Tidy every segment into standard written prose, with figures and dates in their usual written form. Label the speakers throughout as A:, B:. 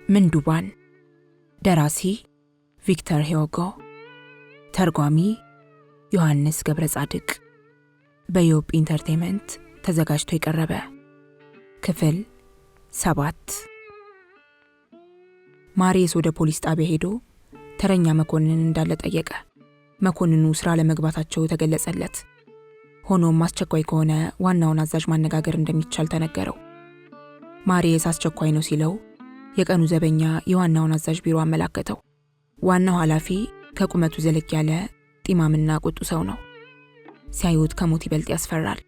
A: ምንዱባን ደራሲ ቪክተር ሂዩጎ ተርጓሚ ዮሐንስ ገብረጻድቅ በዮብ ኢንተርቴይንመንት ተዘጋጅቶ የቀረበ ክፍል 7 ማሪየስ ወደ ፖሊስ ጣቢያ ሄዶ ተረኛ መኮንን እንዳለ ጠየቀ። መኮንኑ ስራ ለመግባታቸው ተገለጸለት። ሆኖም አስቸኳይ ከሆነ ዋናውን አዛዥ ማነጋገር እንደሚቻል ተነገረው። ማሪየስ አስቸኳይ ነው ሲለው የቀኑ ዘበኛ የዋናውን አዛዥ ቢሮ አመላከተው። ዋናው ኃላፊ ከቁመቱ ዘለቅ ያለ ጢማምና ቁጡ ሰው ነው። ሲያዩት ከሞት ይበልጥ ያስፈራል።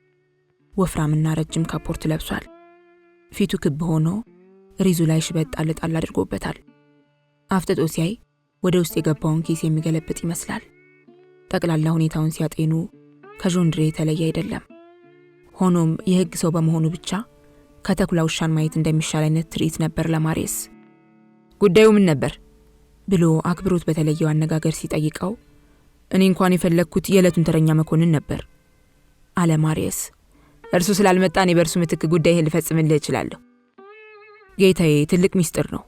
A: ወፍራምና ረጅም ካፖርት ለብሷል። ፊቱ ክብ ሆኖ ሪዙ ላይ ሽበት ጣል ጣል አድርጎበታል። አፍጥጦ ሲያይ ወደ ውስጥ የገባውን ኪስ የሚገለብጥ ይመስላል። ጠቅላላ ሁኔታውን ሲያጤኑ ከጆንድሬ የተለየ አይደለም። ሆኖም የሕግ ሰው በመሆኑ ብቻ ከተኩላ ውሻን ማየት እንደሚሻል አይነት ትርኢት ነበር ለማሪየስ።
B: ጉዳዩ ምን ነበር
A: ብሎ አክብሮት በተለየው አነጋገር ሲጠይቀው
B: እኔ እንኳን የፈለግኩት የዕለቱን ተረኛ መኮንን ነበር
A: አለ ማሪየስ።
B: እርሱ ስላልመጣ እኔ በእርሱ ምትክ ጉዳይህን ልፈጽምልህ እችላለሁ።
A: ጌታዬ ትልቅ ሚስጥር ነው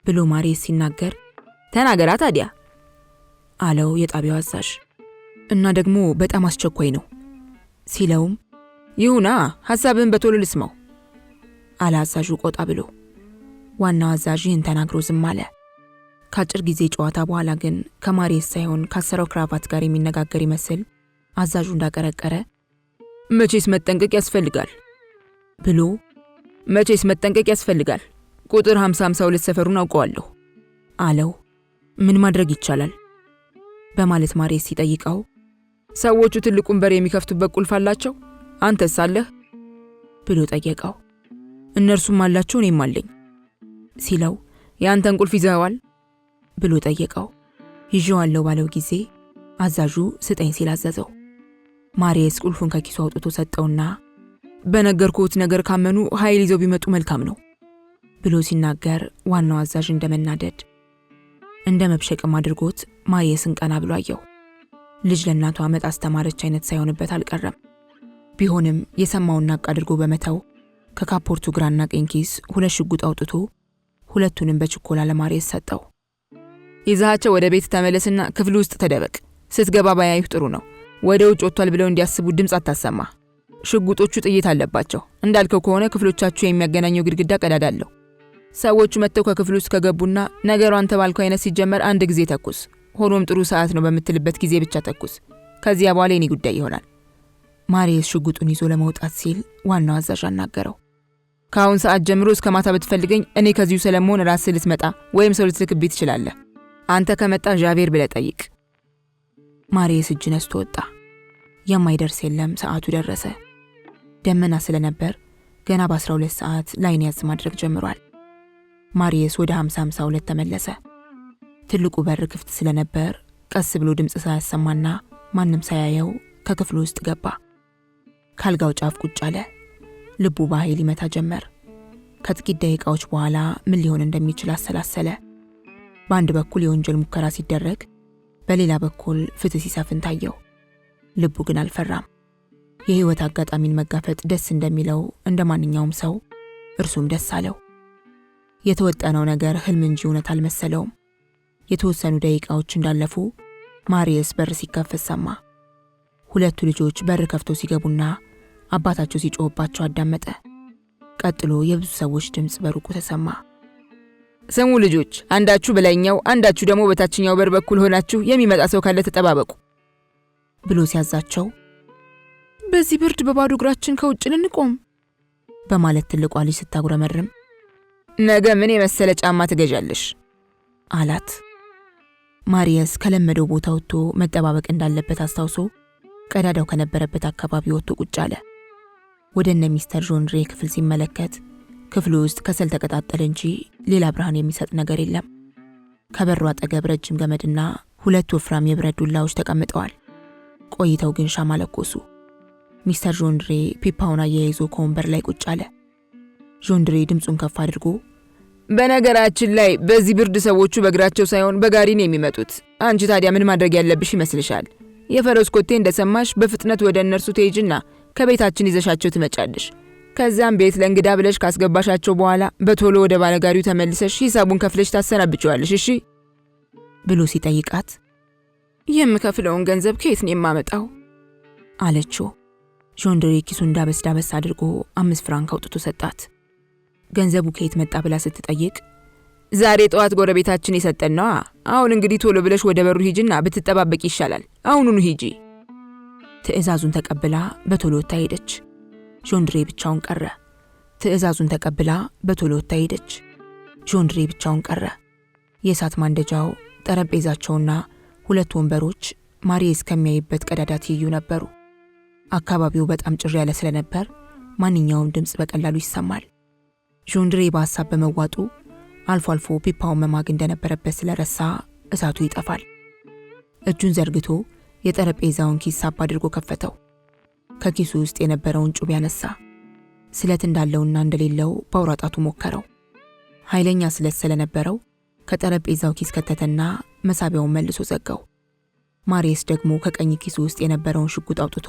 A: ብሎ ማሪየስ ሲናገር
B: ተናገራ ታዲያ
A: አለው የጣቢያው አዛዥ። እና ደግሞ በጣም አስቸኳይ ነው ሲለውም
B: ይሁና ሐሳብህን በቶሎ ልስማው
A: አለ አዛዡ ቆጣ ብሎ። ዋናው አዛዥ ይህን ተናግሮ ዝም አለ። ከአጭር ጊዜ ጨዋታ በኋላ ግን ከማሪየስ ሳይሆን ካሰረው ክራቫት ጋር የሚነጋገር ይመስል አዛዡ እንዳቀረቀረ
B: መቼስ መጠንቀቅ ያስፈልጋል
A: ብሎ
B: መቼስ መጠንቀቅ ያስፈልጋል ቁጥር 5052 ሰፈሩን አውቀዋለሁ
A: አለው። ምን ማድረግ ይቻላል በማለት ማሪየስ ሲጠይቀው
B: ሰዎቹ ትልቁን በር የሚከፍቱበት ቁልፍ አላቸው፣ አንተስ አለህ
A: ብሎ ጠየቀው። እነርሱም አላቸው እኔም አለኝ ሲለው
B: ያንተን ቁልፍ ይዘዋል
A: ብሎ ጠየቀው። ይዤዋለሁ ባለው ጊዜ አዛዡ ስጠኝ ሲል አዘዘው። ማሪየስ ቁልፉን ከኪሱ አውጥቶ ሰጠውና
B: በነገርኩት ነገር ካመኑ ኃይል ይዘው ቢመጡ መልካም ነው
A: ብሎ ሲናገር ዋናው አዛዥ እንደመናደድ እንደ መብሸቅም አድርጎት ማሪየስን ቀና ብሎ አየው። ልጅ ለእናቷ መጥ አስተማረች አይነት ሳይሆንበት አልቀረም። ቢሆንም የሰማውን ናቅ አድርጎ በመተው ከካፖርቱ ግራና ቀኝ ኪስ 2 ሽጉጥ አውጥቶ ሁለቱንም በችኮላ ለማሪየስ ሰጠው።
B: ይዛቸው ወደ ቤት ተመለስና ክፍል ውስጥ ተደበቅ። ስትገባ ባያዩህ ጥሩ ነው። ወደ ውጭ ወጥቷል ብለው እንዲያስቡ ድምጽ አታሰማ። ሽጉጦቹ ጥይት አለባቸው። እንዳልከው ከሆነ ክፍሎቻችሁ የሚያገናኘው ግድግዳ ቀዳዳ አለው። ሰዎቹ መጥተው ከክፍሉ ውስጥ ከገቡና ነገሩ አንተ ባልከው አይነት ሲጀመር አንድ ጊዜ ተኩስ። ሆኖም ጥሩ ሰዓት ነው በምትልበት ጊዜ ብቻ ተኩስ። ከዚያ በኋላ የኔ ጉዳይ ይሆናል።
A: ማሪየስ ሽጉጡን ይዞ ለመውጣት ሲል ዋናው አዛዥ አናገረው።
B: ከአሁን ሰዓት ጀምሮ እስከ ማታ ብትፈልገኝ እኔ ከዚሁ ሰለሞን ራስህ ልትመጣ ወይም ሰው ልትልክብኝ ትችላለህ። አንተ ከመጣ ዣቬር ብለህ ጠይቅ።
A: ማሪየስ እጅ ነስቶ ወጣ። የማይደርስ የለም። ሰዓቱ ደረሰ። ደመና ስለነበር ገና በ12 ሰዓት ላይን ያዝ ማድረግ ጀምሯል። ማሪየስ ወደ 5052 ተመለሰ። ትልቁ በር ክፍት ስለነበር ቀስ ብሎ ድምጽ ሳያሰማና ማንም ሳያየው ከክፍሉ ውስጥ ገባ። ካልጋው ጫፍ ቁጭ አለ። ልቡ በኃይል ይመታ ጀመር። ከጥቂት ደቂቃዎች በኋላ ምን ሊሆን እንደሚችል አሰላሰለ። በአንድ በኩል የወንጀል ሙከራ ሲደረግ፣ በሌላ በኩል ፍትህ ሲሰፍን ታየው። ልቡ ግን አልፈራም። የህይወት አጋጣሚን መጋፈጥ ደስ እንደሚለው እንደማንኛውም ሰው እርሱም ደስ አለው። የተወጠነው ነገር ህልም እንጂ እውነት አልመሰለውም። የተወሰኑ ደቂቃዎች እንዳለፉ ማሪየስ በር ሲከፈት ሰማ። ሁለቱ ልጆች በር ከፍተው ሲገቡና አባታቸው ሲጮህባቸው አዳመጠ። ቀጥሎ የብዙ ሰዎች ድምጽ በሩቁ ተሰማ።
B: ስሙ ልጆች፣ አንዳችሁ በላይኛው አንዳችሁ ደግሞ በታችኛው በር በኩል ሆናችሁ የሚመጣ ሰው ካለ ተጠባበቁ
A: ብሎ ሲያዛቸው
B: በዚህ ብርድ በባዶ እግራችን ከውጭ ልንቆም
A: በማለት ትልቋ ልጅ ስታጉረመርም
B: ነገ ምን የመሰለ ጫማ ትገዣለሽ
A: አላት። ማሪየስ ከለመደው ቦታ ወጥቶ መጠባበቅ እንዳለበት አስታውሶ ቀዳዳው ከነበረበት አካባቢ ወጥቶ ቁጭ አለ። ወደ እነ ሚስተር ጆንድሬ ክፍል ሲመለከት ክፍሉ ውስጥ ከሰል ተቀጣጠለ እንጂ ሌላ ብርሃን የሚሰጥ ነገር የለም። ከበሩ አጠገብ ረጅም ገመድና 2 ወፍራም የብረት ዱላዎች ተቀምጠዋል። ቆይተው ግን ሻማ ለኮሱ። ሚስተር ጆንድሬ ፒፓውን አያይዞ ከወንበር ላይ ቁጭ አለ። ጆንድሬ ድምጹን ከፍ አድርጎ
B: በነገራችን ላይ በዚህ ብርድ ሰዎቹ በእግራቸው ሳይሆን በጋሪ ነው የሚመጡት። አንቺ ታዲያ ምን ማድረግ ያለብሽ ይመስልሻል? የፈረስ ኮቴ እንደሰማሽ በፍጥነት ወደ እነርሱ ትሄጂና ከቤታችን ይዘሻቸው ትመጫለሽ። ከዛም ቤት ለእንግዳ ብለሽ ካስገባሻቸው በኋላ በቶሎ ወደ ባለጋሪው ተመልሰሽ ሂሳቡን ከፍለሽ ታሰናብጪዋለሽ እሺ
A: ብሎ ሲጠይቃት
B: የምከፍለውን ገንዘብ ከየት ነው የማመጣው
A: አለችው። ጆንድሬ ኪሱን ዳበስ አድርጎ 5 ፍራንክ አውጥቶ ሰጣት። ገንዘቡ ከየት መጣ ብላ ስትጠይቅ
B: ዛሬ ጠዋት ጎረቤታችን የሰጠን ነው። አሁን እንግዲህ ቶሎ ብለሽ ወደ በሩ ሂጂና ብትጠባበቂ ይሻላል። አሁኑኑ ሂጂ።
A: ትዕዛዙን ተቀብላ በቶሎ ወጣ ሄደች። ጆንድሬ ብቻውን ቀረ። ትዕዛዙን ተቀብላ በቶሎ ወጣ ሄደች። ጆንድሬ ብቻውን ቀረ። የእሳት ማንደጃው፣ ጠረጴዛቸውና 2 ወንበሮች ማሪየስ ከሚያይበት ቀዳዳ ትይዩ ነበሩ። አካባቢው በጣም ጭር ያለ ስለነበር ማንኛውም ድምጽ በቀላሉ ይሰማል። ጆንድሬ በሐሳብ በመዋጡ አልፎ አልፎ ፒፓውን መማግ እንደነበረበት ስለረሳ እሳቱ ይጠፋል። እጁን ዘርግቶ የጠረጴዛውን ኪስ ሳብ አድርጎ ከፈተው። ከኪሱ ውስጥ የነበረውን ጩቤ ያነሳ። ስለት እንዳለውና እንደሌለው በአውራጣቱ ሞከረው። ኃይለኛ ስለት ስለነበረው ከጠረጴዛው ኪስ ከተተና መሳቢያውን መልሶ ዘጋው። ማሪየስ ደግሞ ከቀኝ ኪሱ ውስጥ የነበረውን ሽጉጥ አውጥቶ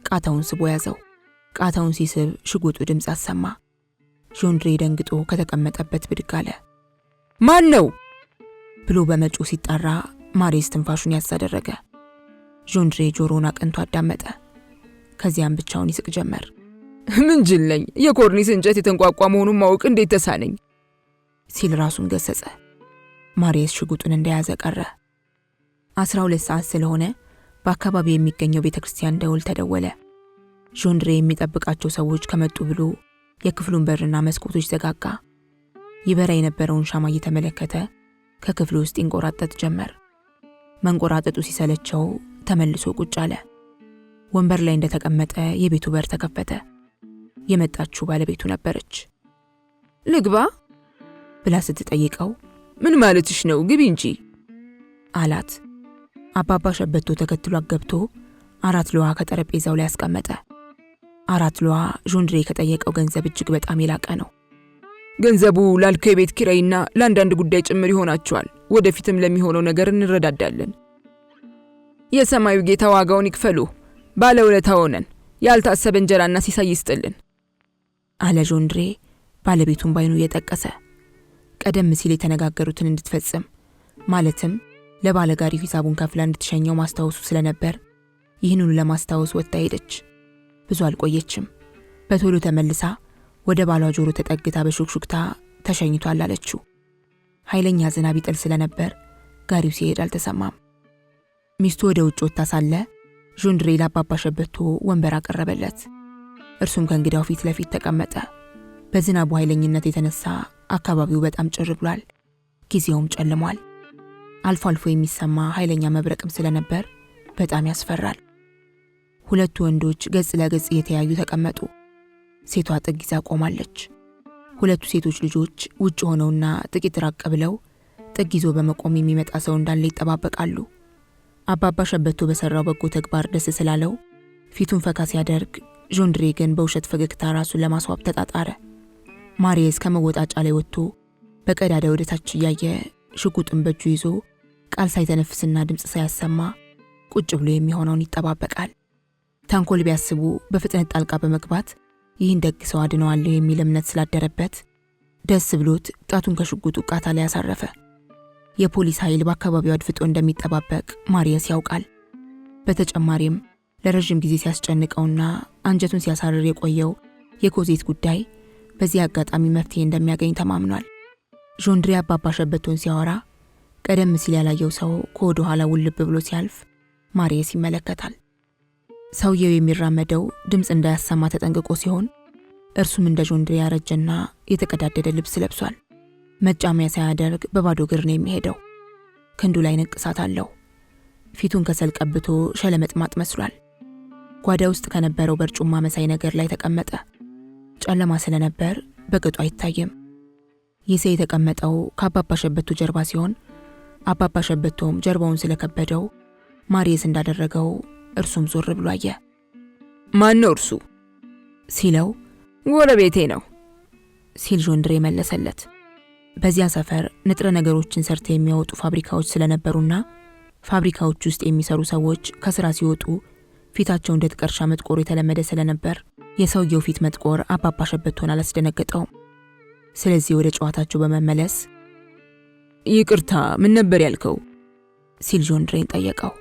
A: ቃታውን ስቦ ያዘው። ቃታውን ሲስብ ሽጉጡ ድምጽ አሰማ። ጆንድሬ ደንግጦ ከተቀመጠበት ብድግ አለ።
B: ማን ነው
A: ብሎ በመጮ ሲጣራ ማሪየስ ትንፋሹን ያሳደረገ። ጆንድሬ ጆሮውን አቀንቶ አዳመጠ። ከዚያም ብቻውን ይስቅ ጀመር።
B: ምን ጅል ነኝ፣ የኮርኒስ እንጨት የተንቋቋ መሆኑን ማወቅ እንዴት ተሳነኝ
A: ሲል ራሱን ገሰጸ። ማሪየስ ሽጉጡን እንደያዘ ቀረ። 12 ሰዓት ስለሆነ በአካባቢ የሚገኘው ቤተክርስቲያን ደውል ተደወለ። ጆንድሬ የሚጠብቃቸው ሰዎች ከመጡ ብሎ የክፍሉን በርና መስኮቶች ዘጋጋ። ይበራ የነበረውን ሻማ እየተመለከተ ከክፍሉ ውስጥ ይንቆራጠጥ ጀመር። መንቆራጠጡ ሲሰለቸው ተመልሶ ቁጭ አለ። ወንበር ላይ እንደተቀመጠ የቤቱ በር ተከፈተ። የመጣችው ባለቤቱ ነበረች።
B: ልግባ
A: ብላ ስትጠይቀው
B: ምን ማለትሽ ነው? ግቢ እንጂ
A: አላት። አባባ ሸበቶ ተከትሏት ገብቶ 4 ሉዋ ከጠረጴዛው ላይ አስቀመጠ። 4 ሉዋ ጆንድሬ ከጠየቀው ገንዘብ እጅግ በጣም የላቀ ነው።
B: ገንዘቡ ላልከው የቤት ኪራይና ለአንዳንድ ጉዳይ ጭምር ይሆናቸዋል። ወደፊትም ለሚሆነው ነገር እንረዳዳለን። የሰማዩ ጌታ ዋጋውን ይክፈሉ። ባለውለታ ሆነን ያልታሰበ እንጀራና ሲሳይ ይስጥልን
A: አለ ጆንድሬ ባለቤቱን ባይኑ እየጠቀሰ። ቀደም ሲል የተነጋገሩትን እንድትፈጽም ማለትም ለባለጋሪው ሂሳቡን ከፍላ እንድትሸኘው ማስታወሱ ስለነበር ይህንኑ ለማስታወስ ወጣ ሄደች። ብዙ አልቆየችም። በቶሎ ተመልሳ ወደ ባሏ ጆሮ ተጠግታ በሹክሹክታ ተሸኝቷል አለችው። ኃይለኛ ዝናብ ይጥል ስለነበር ጋሪው ሲሄድ አልተሰማም። ሚስቱ ወደ ውጭ ወጣ ሳለ ጆንድሬ ለአባባ ሸበቶ ወንበር አቀረበለት። እርሱም ከእንግዳው ፊት ለፊት ተቀመጠ። በዝናቡ ኃይለኝነት የተነሳ አካባቢው በጣም ጭር ብሏል። ጊዜውም ጨልሟል። አልፎ አልፎ የሚሰማ ኃይለኛ መብረቅም ስለነበር በጣም ያስፈራል። 2 ወንዶች ገጽ ለገጽ እየተያዩ ተቀመጡ። ሴቷ ጥግ ይዛ ቆማለች። 2 ሴቶች ልጆች ውጭ ሆነውና ጥቂት ራቅ ብለው ጥግ ይዞ በመቆም የሚመጣ ሰው እንዳለ ይጠባበቃሉ። አባባ ሸበቶ በሰራው በጎ ተግባር ደስ ስላለው ፊቱን ፈካ ሲያደርግ፣ ጆንድሬ ግን በውሸት ፈገግታ ራሱን ለማስዋብ ተጣጣረ። ማሪየስ ከመወጣጫ ላይ ወጥቶ በቀዳዳ ወደ ታች እያየ ሽጉጡን በእጁ ይዞ ቃል ሳይተነፍስና ድምጽ ሳያሰማ ቁጭ ብሎ የሚሆነውን ይጠባበቃል። ተንኮል ቢያስቡ በፍጥነት ጣልቃ በመግባት ይህን ደግ ሰው አድነዋለሁ የሚል እምነት ስላደረበት ደስ ብሎት ጣቱን ከሽጉጡ ቃታ ላይ ያሳረፈ። የፖሊስ ኃይል በአካባቢው አድፍጦ እንደሚጠባበቅ ማሪየስ ያውቃል። በተጨማሪም ለረጅም ጊዜ ሲያስጨንቀውና አንጀቱን ሲያሳርር የቆየው የኮዜት ጉዳይ በዚህ አጋጣሚ መፍትሄ እንደሚያገኝ ተማምኗል። ጆንድሬ አባባ ሸበቶን ሲያወራ ቀደም ሲል ያላየው ሰው ከወደ ኋላ ውልብ ብሎ ሲያልፍ ማሪየስ ይመለከታል። ሰውየው የሚራመደው ድምጽ እንዳያሰማ ተጠንቅቆ ሲሆን እርሱም እንደ ጆንድሬ ያረጀና የተቀዳደደ ልብስ ለብሷል። መጫሚያ ሳያደርግ በባዶ እግር ነው የሚሄደው። ክንዱ ላይ ንቅሳት አለው። ፊቱን ከሰል ቀብቶ ሸለመጥማጥ መስሏል። ጓዳ ውስጥ ከነበረው በርጩማ መሳይ ነገር ላይ ተቀመጠ። ጨለማ ስለነበር በቅጡ አይታይም። ይህ ሰው የተቀመጠው ከአባባ ሸበቶ ጀርባ ሲሆን አባባ ሸበቶም ጀርባውን ስለከበደው ማሪየስ እንዳደረገው እርሱም ዞር ብሎ አየ።
B: ማን ነው እርሱ
A: ሲለው
B: ጎረቤቴ ነው
A: ሲል ጆንድሬ መለሰለት። በዚያ ሰፈር ንጥረ ነገሮችን ሰርተው የሚያወጡ ፋብሪካዎች ስለነበሩና ፋብሪካዎች ውስጥ የሚሰሩ ሰዎች ከስራ ሲወጡ ፊታቸው እንደ ጥቀርሻ መጥቆር የተለመደ ስለነበር የሰውየው ፊት መጥቆር አባባ ሸበቶን አላስደነገጠውም። ስለዚህ ወደ ጨዋታቸው በመመለስ
B: ይቅርታ ምን ነበር ያልከው?
A: ሲል ጆንድሬን ጠየቀው።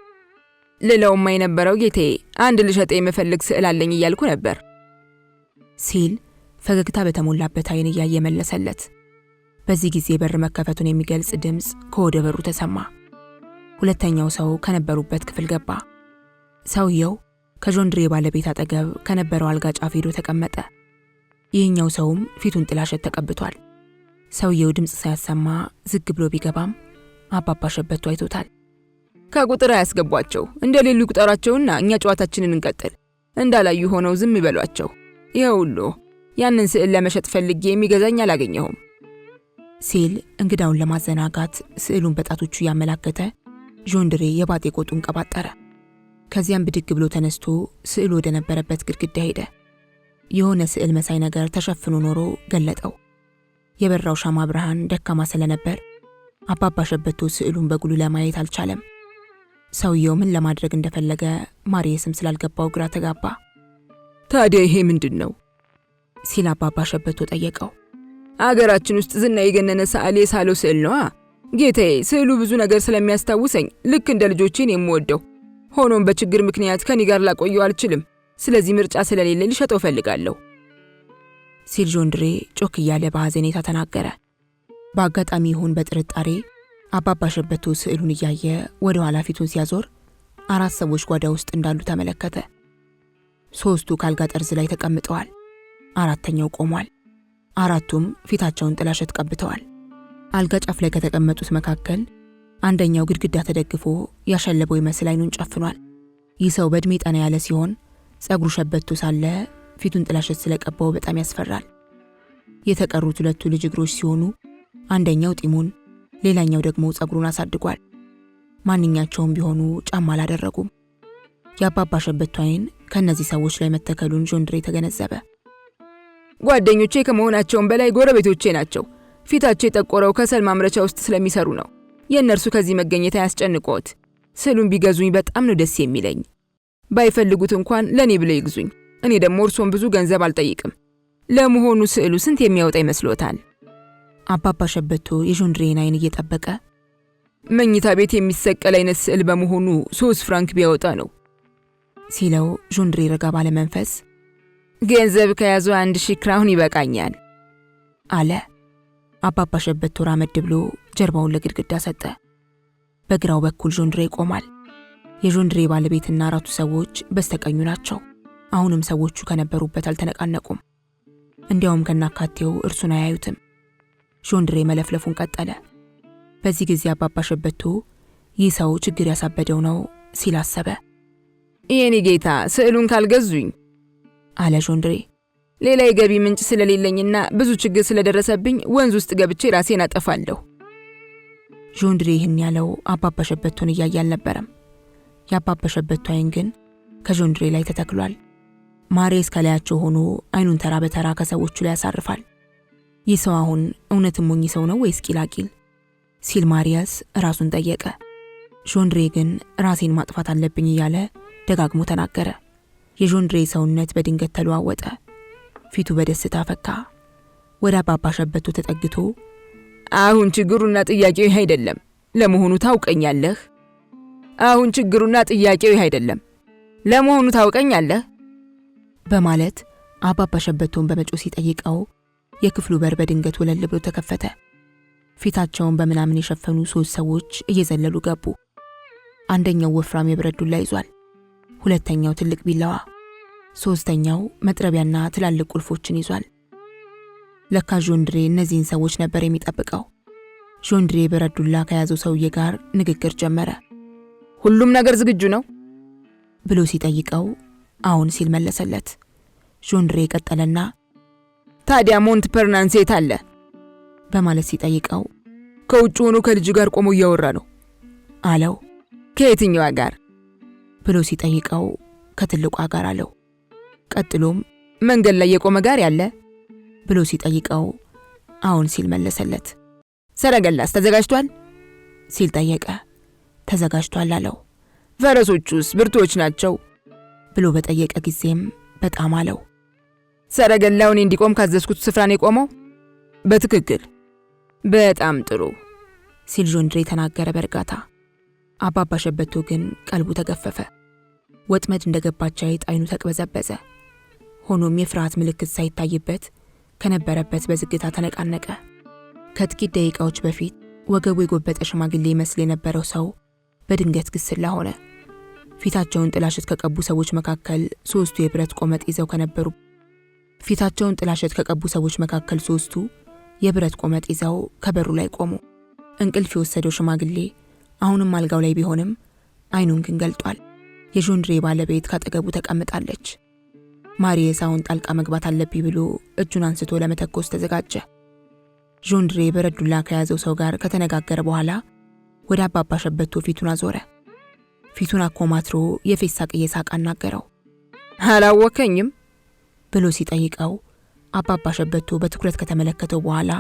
B: ልለውማ የነበረው ጌታዬ አንድ ልሸጥ የምፈልግ ስዕል አለኝ እያልኩ ነበር
A: ሲል ፈገግታ በተሞላበት አይን እያየ መለሰለት። በዚህ ጊዜ በር መከፈቱን የሚገልጽ ድምፅ ከወደ በሩ ተሰማ። ሁለተኛው ሰው ከነበሩበት ክፍል ገባ። ሰውየው ከጆንድሬ ባለቤት አጠገብ ከነበረው አልጋ ጫፍ ሄዶ ተቀመጠ። ይህኛው ሰውም ፊቱን ጥላሸት ተቀብቷል። ሰውየው ድምፅ ሳያሰማ ዝግ ብሎ ቢገባም አባባ ሸበቶ አይቶታል።
B: ከቁጥር አያስገቧቸው፣ እንደሌሉ ቁጠራቸውና እኛ ጨዋታችንን እንቀጥል። እንዳላዩ ሆነው ዝም ይበሏቸው። ይኸውልዎ ያንን ስዕል ለመሸጥ ፈልጌ የሚገዛኝ አላገኘሁም
A: ሲል እንግዳውን ለማዘናጋት ስዕሉን በጣቶቹ ያመላከተ ጆንድሬ የባጤ ቆጡን ቀባጠረ። ከዚያም ብድግ ብሎ ተነስቶ ስዕሉ ወደ ነበረበት ግድግዳ ሄደ። የሆነ ስዕል መሳይ ነገር ተሸፍኖ ኖሮ ገለጠው። የበራው ሻማ ብርሃን ደካማ ስለነበር አባባ ሸበቶ ስዕሉን በጉሉ ለማየት አልቻለም። ሰውየው ምን ለማድረግ እንደፈለገ ማርየስም ስላልገባው ግራ ተጋባ።
B: ታዲያ ይሄ ምንድን ነው?
A: ሲል አባባ ሸበቶ ጠየቀው።
B: አገራችን ውስጥ ዝና የገነነ ሰዓሊ የሳለው ስዕል ነዋ ጌታዬ። ስዕሉ ብዙ ነገር ስለሚያስታውሰኝ ልክ እንደ ልጆቼን የምወደው፣ ሆኖም በችግር ምክንያት ከኔ ጋር ላቆየው አልችልም። ስለዚህ ምርጫ ስለሌለ ልሸጠው ፈልጋለሁ
A: ሲል ጆንድሬ ጮክ እያለ በሐዘኔታ ተናገረ። በአጋጣሚ ይሁን በጥርጣሬ አባባ ሸበቶ ስዕሉን እያየ ወደ ኋላ ፊቱን ሲያዞር 4 ሰዎች ጓዳ ውስጥ እንዳሉ ተመለከተ። 3ቱ ካልጋ ጠርዝ ላይ ተቀምጠዋል። 4ኛው ቆሟል። 4ቱም ፊታቸውን ጥላሸት ቀብተዋል። አልጋ ጫፍ ላይ ከተቀመጡት መካከል አንደኛው ግድግዳ ተደግፎ ያሸለበው ይመስል አይኑን ጨፍኗል። ይህ ሰው በእድሜ ጠና ያለ ሲሆን ጸጉሩ ሸበቶ ሳለ ፊቱን ጥላሸት ስለቀባው በጣም ያስፈራል። የተቀሩት 2ቱ ልጅ እግሮች ሲሆኑ አንደኛው ጢሙን፣ ሌላኛው ደግሞ ጸጉሩን አሳድጓል። ማንኛቸውም ቢሆኑ ጫማ አላደረጉም። የአባባ ሸበቶ አይን ከነዚህ ሰዎች ላይ መተከሉን ጆንድሬ ተገነዘበ።
B: ጓደኞቼ ከመሆናቸውም በላይ ጎረቤቶቼ ናቸው። ፊታቸው የጠቆረው ከሰል ማምረቻ ውስጥ ስለሚሰሩ ነው። የእነርሱ ከዚህ መገኘት አያስጨንቆት። ስዕሉን ቢገዙኝ በጣም ነው ደስ የሚለኝ። ባይፈልጉት እንኳን ለኔ ብለው ይግዙኝ። እኔ ደግሞ እርሶን ብዙ ገንዘብ አልጠይቅም። ለመሆኑ ስዕሉ ስንት የሚያወጣ ይመስሎታል?
A: አባባ ሸበቶ የጆንድሬን አይን እየጠበቀ
B: መኝታ ቤት የሚሰቀል አይነት ስዕል በመሆኑ 3 ፍራንክ ቢያወጣ ነው
A: ሲለው ጆንድሬ ረጋ ባለ መንፈስ
B: ገንዘብ ከያዙ 1000 ክራውን ይበቃኛል
A: አለ። አባባ ሸበቶ ራመድ ብሎ ጀርባውን ለግድግዳ ሰጠ። በግራው በኩል ጆንድሬ ቆሟል። የጆንድሬ ባለቤትና 4ቱ ሰዎች በስተቀኙ ናቸው። አሁንም ሰዎቹ ከነበሩበት አልተነቃነቁም። እንዲያውም ከናካቴው እርሱን አያዩትም። ጆንድሬ መለፍለፉን ቀጠለ። በዚህ ጊዜ አባባ ሸበቶ ይህ ሰው ችግር ያሳበደው ነው ሲል አሰበ።
B: የኔ ጌታ ስዕሉን ካልገዙኝ
A: አለ ጆንድሬ።
B: ሌላ የገቢ ምንጭ ስለሌለኝና ብዙ ችግር ስለደረሰብኝ ወንዝ ውስጥ ገብቼ ራሴን አጠፋለሁ።
A: ጆንድሬ ይህን ያለው አባባ ሸበቶን እያየ አልነበረም። የአባባ ሸበቶ አይን ግን ከጆንድሬ ላይ ተተክሏል። ማርየስ ከላያቸው ሆኖ አይኑን ተራ በተራ ከሰዎቹ ላይ ያሳርፋል። ይህ ሰው አሁን እውነትም ሞኝ ሰው ነው ወይስ ቂላቂል ሲል ማርየስ ራሱን ጠየቀ። ጆንድሬ ግን ራሴን ማጥፋት አለብኝ እያለ ደጋግሞ ተናገረ። የጆንድሬ ሰውነት በድንገት ተለዋወጠ። ፊቱ በደስታ ፈካ። ወደ አባባ ሸበቶ ተጠግቶ
B: አሁን ችግሩና ጥያቄው ይሄ አይደለም። ለመሆኑ ታውቀኛለህ? አሁን ችግሩና ጥያቄው ይሄ አይደለም። ለመሆኑ ታውቀኛለህ?
A: በማለት አባባ ሸበቶን በመጮህ ሲጠይቀው የክፍሉ በር በድንገት ወለል ብሎ ተከፈተ። ፊታቸውን በምናምን የሸፈኑ 3 ሰዎች እየዘለሉ ገቡ። አንደኛው ወፍራም የብረት ዱላ ይዟል። ሁለተኛው ትልቅ ቢላዋ፣ ሶስተኛው መጥረቢያና ትላልቅ ቁልፎችን ይዟል። ለካ ጆንድሬ እነዚህን ሰዎች ነበር የሚጠብቀው። ጆንድሬ ብረት ዱላ ከያዘው ሰውዬ ጋር ንግግር ጀመረ።
B: ሁሉም ነገር ዝግጁ ነው
A: ብሎ ሲጠይቀው አሁን ሲል መለሰለት። ጆንድሬ ቀጠለና
B: ታዲያ ሞንት ፐርናንስ የት አለ
A: በማለት ሲጠይቀው
B: ከውጭ ሆኖ ከልጅ ጋር ቆሞ እያወራ ነው
A: አለው።
B: ከየትኛዋ ጋር
A: ብሎ ሲጠይቀው ከትልቋ ጋር አለው። ቀጥሎም
B: መንገድ ላይ የቆመ ጋር ያለ
A: ብሎ ሲጠይቀው አሁን ሲል መለሰለት።
B: ሰረገላስ ተዘጋጅቷል
A: ሲል ጠየቀ። ተዘጋጅቷል አለው።
B: ፈረሶቹስ ብርቶች ናቸው
A: ብሎ በጠየቀ ጊዜም በጣም አለው።
B: ሰረገላውን እንዲቆም ካዘዝኩት ስፍራ ነው የቆመው?
A: በትክክል።
B: በጣም ጥሩ
A: ሲል ጆንድሬ ተናገረ በእርጋታ። አባባ ሸበቶ ግን ቀልቡ ተገፈፈ። ወጥመድ እንደገባች አይጥ አይኑ ተቅበዘበዘ። ሆኖም የፍርሃት ምልክት ሳይታይበት ከነበረበት በዝግታ ተነቃነቀ። ከጥቂት ደቂቃዎች በፊት ወገቡ የጎበጠ ሽማግሌ ይመስል የነበረው ሰው በድንገት ግስላ ሆነ። ፊታቸውን ጥላሸት ከቀቡ ሰዎች መካከል ሶስቱ የብረት ቆመጥ ይዘው ከበሩ ላይ ቆሙ። እንቅልፍ የወሰደው ሽማግሌ አሁንም አልጋው ላይ ቢሆንም አይኑን ግን ገልጧል። የጆንድሬ ባለቤት ካጠገቡ ተቀምጣለች። ማሪየስ አሁን ጣልቃ መግባት አለብኝ ብሎ እጁን አንስቶ ለመተኮስ ተዘጋጀ። ጆንድሬ በረዱላ ከያዘው ሰው ጋር ከተነጋገረ በኋላ ወደ አባባ ሸበቶ ፊቱን አዞረ። ፊቱን አኮማትሮ የፌስ ሳቅ እየሳቀ አናገረው።
B: አላወከኝም
A: ብሎ ሲጠይቀው አባባ ሸበቶ በትኩረት ከተመለከተው በኋላ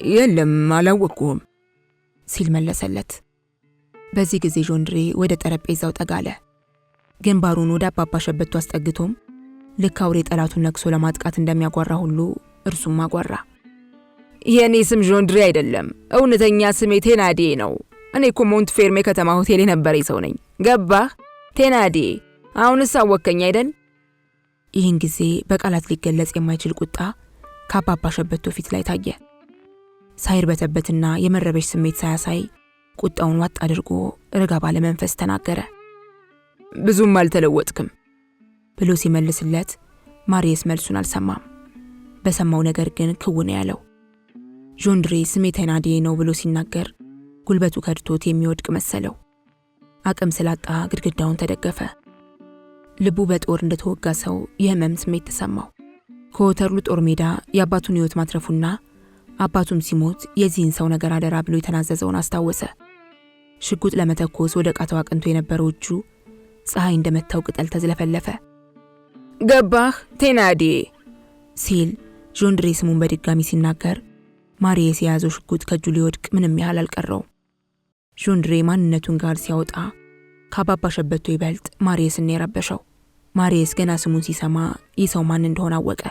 B: የለም አላወኩም
A: ሲል መለሰለት። በዚህ ጊዜ ጆንድሬ ወደ ጠረጴዛው ጠጋለ። ግንባሩን ወደ አባባ ሸበቶ አስጠግቶም ልክ አውሬ ጠላቱን ነክሶ ለማጥቃት እንደሚያጓራ ሁሉ እርሱም አጓራ።
B: የኔ ስም ጆንድሬ አይደለም፣ እውነተኛ ስሜ ቴናዴ ነው። እኔ እኮ ሞንትፌርሜ ከተማ ሆቴል የነበረ ሰው ነኝ። ገባህ ቴናዴ? አሁንስ አወከኝ አይደል?
A: ይህን ጊዜ በቃላት ሊገለጽ የማይችል ቁጣ ከአባባ ሸበቶ ፊት ላይ ታየ። ሳይርበተበትና የመረበሽ ስሜት ሳያሳይ ቁጣውን ዋጥ አድርጎ ረጋ ባለ መንፈስ ተናገረ።
B: ብዙም አልተለወጥክም
A: ብሎ ሲመልስለት ማሪየስ መልሱን አልሰማም። በሰማው ነገር ግን ክውን ያለው። ጆንድሬ ስሜ ቴናዴ ነው ብሎ ሲናገር ጉልበቱ ከድቶት የሚወድቅ መሰለው። አቅም ስላጣ ግድግዳውን ተደገፈ። ልቡ በጦር እንደተወጋ ሰው የህመም ስሜት ተሰማው። ከወተርሉ ጦር ሜዳ የአባቱን ህይወት ማትረፉና አባቱም ሲሞት የዚህን ሰው ነገር አደራ ብሎ የተናዘዘውን አስታወሰ። ሽጉጥ ለመተኮስ ወደ ቃታው አቅንቶ የነበረው እጁ ፀሐይ እንደመታው ቅጠል ተዝለፈለፈ።
B: ገባህ ቴናዴ
A: ሲል ጆንድሬ ስሙን በድጋሚ ሲናገር ማሪየስ የያዘው ሽጉጥ ከእጁ ሊወድቅ ምንም ያህል አልቀረውም። ጆንድሬ ማንነቱን ጋር ሲያወጣ ከአባባ ሸበቶ ይበልጥ ማሪየስን የረበሸው። ማሪየስ ገና ስሙን ሲሰማ ይህ ሰው ማን እንደሆነ አወቀ።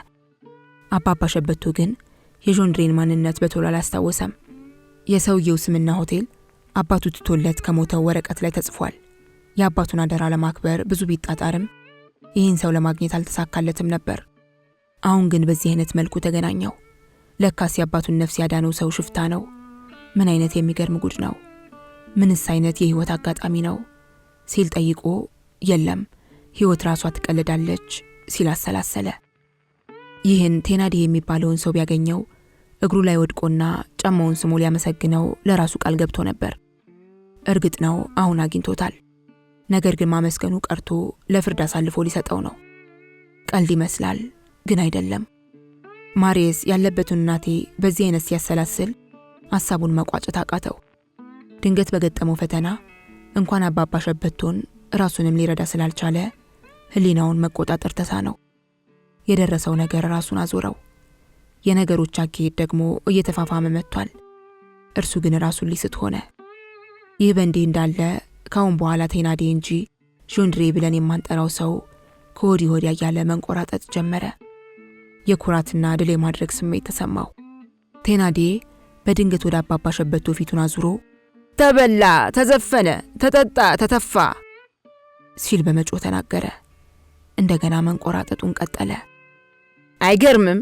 A: አባባ ሸበቶ ግን የጆንድሬን ማንነት በቶሎ አላስታወሰም። የሰውየው ስምና ሆቴል አባቱ ትቶለት ከሞተው ወረቀት ላይ ተጽፏል። የአባቱን አደራ ለማክበር ብዙ ቢጣጣርም ይህን ሰው ለማግኘት አልተሳካለትም ነበር። አሁን ግን በዚህ አይነት መልኩ ተገናኘው። ለካስ የአባቱን ነፍስ ያዳነው ሰው ሽፍታ ነው። ምን አይነት የሚገርም ጉድ ነው! ምንስ አይነት የህይወት አጋጣሚ ነው ሲል ጠይቆ የለም ህይወት ራሷ ትቀልዳለች ሲል አሰላሰለ። ይህን ቴናዴ የሚባለውን ሰው ቢያገኘው እግሩ ላይ ወድቆና ጫማውን ስሞ ሊያመሰግነው ለራሱ ቃል ገብቶ ነበር። እርግጥ ነው አሁን አግኝቶታል። ነገር ግን ማመስገኑ ቀርቶ ለፍርድ አሳልፎ ሊሰጠው ነው። ቀልድ ይመስላል፣ ግን አይደለም። ማሪየስ ያለበትን እናቴ በዚህ አይነት ሲያሰላስል ሐሳቡን መቋጨት አቃተው። ድንገት በገጠመው ፈተና እንኳን አባባ ሸበቶን ራሱንም ሊረዳ ስላልቻለ ህሊናውን መቆጣጠር ተሳነው። የደረሰው ነገር ራሱን አዞረው። የነገሮች አካሄድ ደግሞ እየተፋፋመ መጥቷል። እርሱ ግን ራሱን ሊስት ሆነ። ይህ በእንዲህ እንዳለ ካሁን በኋላ ቴናዴ እንጂ ጆንድሬ ብለን የማንጠራው ሰው ከወዲህ ወዲያ ያለ መንቆራጠጥ ጀመረ። የኩራትና ድል የማድረግ ስሜት ተሰማው። ቴናዴ በድንገት ወደ አባባ ሸበቶ ፊቱን አዙሮ
B: ተበላ፣ ተዘፈነ፣ ተጠጣ፣ ተተፋ
A: ሲል በመጮህ ተናገረ። እንደገና መንቆራጠጡን ቀጠለ።
B: አይገርምም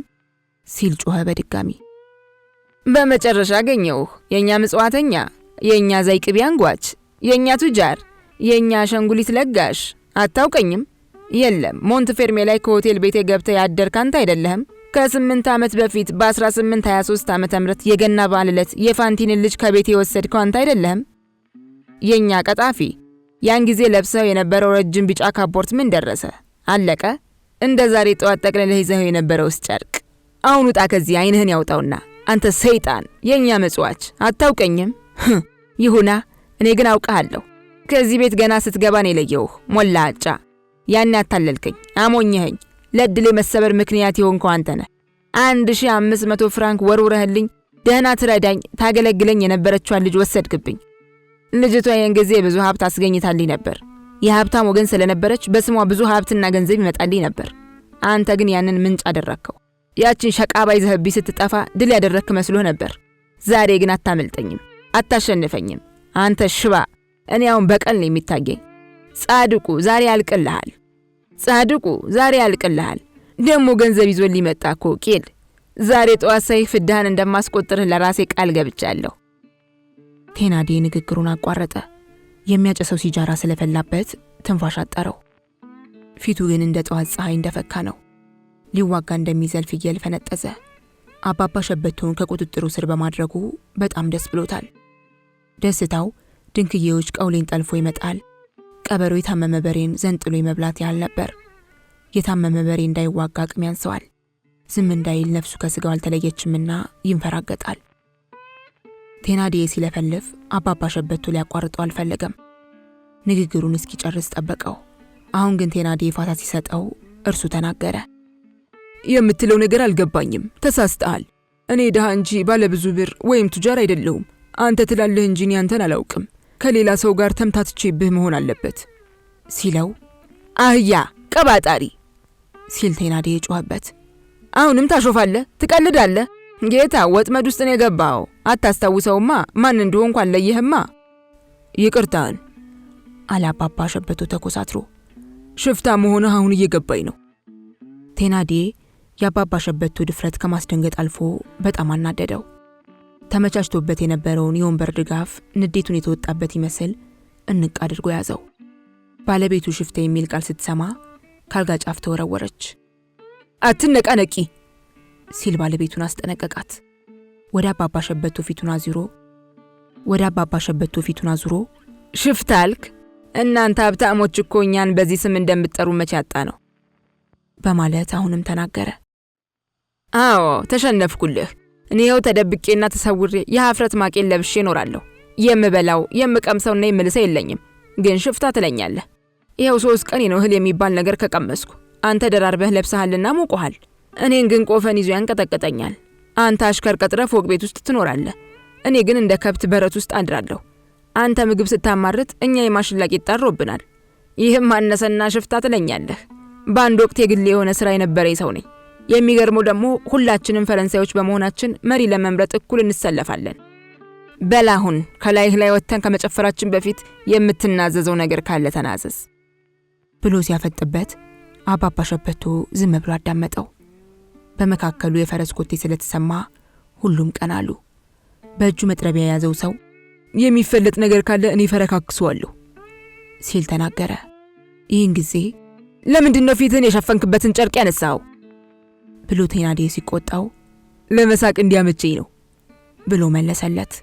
A: ሲል ጮኸ በድጋሚ።
B: በመጨረሻ አገኘሁህ፣ የኛ ምጽዋተኛ፣ የኛ ዘይቅቤ አንጓች፣ የኛ ቱጃር፣ የኛ ሸንጉሊት ለጋሽ። አታውቀኝም? የለም ሞንትፌርሜ ላይ ከሆቴል ቤቴ ገብተህ ያደርክ አንተ አይደለህም? ከ8 ዓመት በፊት በ1823 ዓመተ ምህረት የገና በዓል ዕለት የፋንቲንን ልጅ ከቤቴ የወሰድከው አንተ አይደለህም? የኛ ቀጣፊ፣ ያን ጊዜ ለብሰው የነበረው ረጅም ቢጫ ካፖርት ምን ደረሰ? አለቀ? እንደ ዛሬ ጠዋት ጠቅልለህ ይዘኸው የነበረውስ ጨርቅ? አሁን ውጣ ከዚህ፣ ዓይንህን ያውጣውና አንተ ሰይጣን፣ የኛ መጽዋች። አታውቀኝም? ይሁና፣ እኔ ግን አውቃለሁ። ከዚህ ቤት ገና ስትገባ ነው የለየሁህ። ሞላጫ፣ ያን አታለልከኝ፣ አሞኘኸኝ። ለድሌ መሰበር ምክንያት የሆንከው አንተ ነህ። 1500 ፍራንክ ወርውረህልኝ ደህና ትረዳኝ ታገለግለኝ የነበረችዋን ልጅ ወሰድክብኝ። ልጅቷ ያን ጊዜ ብዙ ሀብት አስገኝታልኝ ነበር። የሀብታም ወገን ስለነበረች በስሟ ብዙ ሀብትና ገንዘብ ይመጣልኝ ነበር። አንተ ግን ያንን ምንጭ አደረከው። ያችን ሸቃባ ይዘህብኝ ስትጠፋ ድል ያደረክ መስሎ ነበር። ዛሬ ግን አታመልጠኝም፣ አታሸንፈኝም። አንተ ሽባ፣ እኔ አሁን በቀል ነው የሚታየኝ። ጻድቁ ዛሬ ያልቅልሃል። ጻድቁ ዛሬ ያልቅልሃል። ደሞ ገንዘብ ይዞ ሊመጣ እኮ ቄል። ዛሬ ጠዋት ሳይህ ፍዳህን እንደማስቆጥርህ ለራሴ ቃል ገብቻለሁ።
A: ቴናዴ ንግግሩን አቋረጠ። የሚያጨሰው ሲጃራ ስለፈላበት ትንፋሽ አጠረው። ፊቱ ግን እንደ ጠዋት ፀሐይ እንደፈካ ነው። ሊዋጋ እንደሚዘል ፍየል ፈነጠዘ። አባባ ሸበቶን ከቁጥጥሩ ስር በማድረጉ በጣም ደስ ብሎታል። ደስታው ድንክዬዎች ቀውሌን ጠልፎ ይመጣል፣ ቀበሮ የታመመ በሬን ዘንጥሎ የመብላት ያህል ነበር። የታመመ በሬ እንዳይዋጋ አቅም ያንሰዋል። ዝም እንዳይል ነፍሱ ከስጋው አልተለየችምና ይንፈራገጣል። ቴናዴ ሲለፈልፍ አባባ ሸበቶ ሊያቋርጠው አልፈለገም። ንግግሩን እስኪጨርስ ጠበቀው። አሁን ግን ቴናዴ ፋታ ሲሰጠው እርሱ ተናገረ።
B: የምትለው ነገር አልገባኝም፣ ተሳስተሃል። እኔ ድሃ እንጂ ባለብዙ ብር ወይም ቱጃር አይደለሁም። አንተ ትላለህ እንጂ እኔ አንተን አላውቅም። ከሌላ ሰው ጋር ተምታትቼብህ መሆን አለበት
A: ሲለው፣
B: አህያ ቀባጣሪ
A: ሲል ቴናዴ ጮኸበት።
B: አሁንም ታሾፋለህ፣ ትቀልዳለህ። ጌታ ወጥመድ ውስጥ ነው የገባው። አታስታውሰውማ፣ ማን እንደሆንኩ አለየህማ። ይቅርታን
A: አለ አባባ ሸበቶ ተኮሳትሮ።
B: ሽፍታ መሆንህ አሁን እየገባኝ ነው።
A: ቴናዴ የአባባ ሸበቶ ድፍረት ከማስደንገጥ አልፎ በጣም አናደደው። ተመቻችቶበት የነበረውን የወንበር ድጋፍ ንዴቱን የተወጣበት ይመስል እንቅ አድርጎ ያዘው። ባለቤቱ ሽፍታ የሚል ቃል ስትሰማ ካልጋ ጫፍ ተወረወረች።
B: አትነቃነቂ
A: ሲል ባለቤቱን አስጠነቀቃት። ወደ አባባ ሸበቶ ፊቱን አዙሮ
B: ሽፍታ አልክ? እናንተ ሀብታሞች እኮ እኛን በዚህ ስም እንደምትጠሩ መቼ ያጣ ነው
A: በማለት አሁንም ተናገረ።
B: አዎ ተሸነፍኩልህ። እኔው ተደብቄና ተሰውሬ የሀፍረት ማቄን ለብሼ እኖራለሁ። የምበላው የምቀምሰውና የምልሰው የለኝም። ግን ሽፍታ ትለኛለህ። ይኸው 3 ቀን ነው እህል የሚባል ነገር ከቀመስኩ። አንተ ደራርበህ ለብሰሃልና ሞቆሃል። እኔን ግን ቆፈን ይዞ ያንቀጠቅጠኛል። አንተ አሽከር ቀጥረህ ፎቅ ቤት ውስጥ ትኖራለህ። እኔ ግን እንደ ከብት በረት ውስጥ አድራለሁ። አንተ ምግብ ስታማርት እኛ የማሽላ ቂጣ አሮብናል። ይህም አነሰና ሽፍታ ትለኛለህ። በአንድ ወቅት የግል የሆነ ስራ የነበረኝ ሰው ነኝ። የሚገርመው ደግሞ ሁላችንም ፈረንሳዮች በመሆናችን መሪ ለመምረጥ እኩል እንሰለፋለን። በላሁን ከላይህ ላይ ወጥተን ከመጨፈራችን በፊት የምትናዘዘው ነገር ካለ ተናዘዝ
A: ብሎ ሲያፈጥበት አባባ ሸበቶ ዝም ብሎ አዳመጠው። በመካከሉ የፈረስ ኮቴ ስለተሰማ ሁሉም ቀናሉ። በእጁ መጥረቢያ የያዘው ሰው
B: የሚፈለጥ ነገር ካለ እኔ ፈረካክሰዋለሁ
A: ሲል ተናገረ። ይህን ጊዜ
B: ለምንድነው ፊትህን የሸፈንክበትን ጨርቅ ያነሳው
A: ብሎ ቴናዴ ሲቆጣው
B: ለመሳቅ እንዲያመቸኝ ነው
A: ብሎ መለሰለት።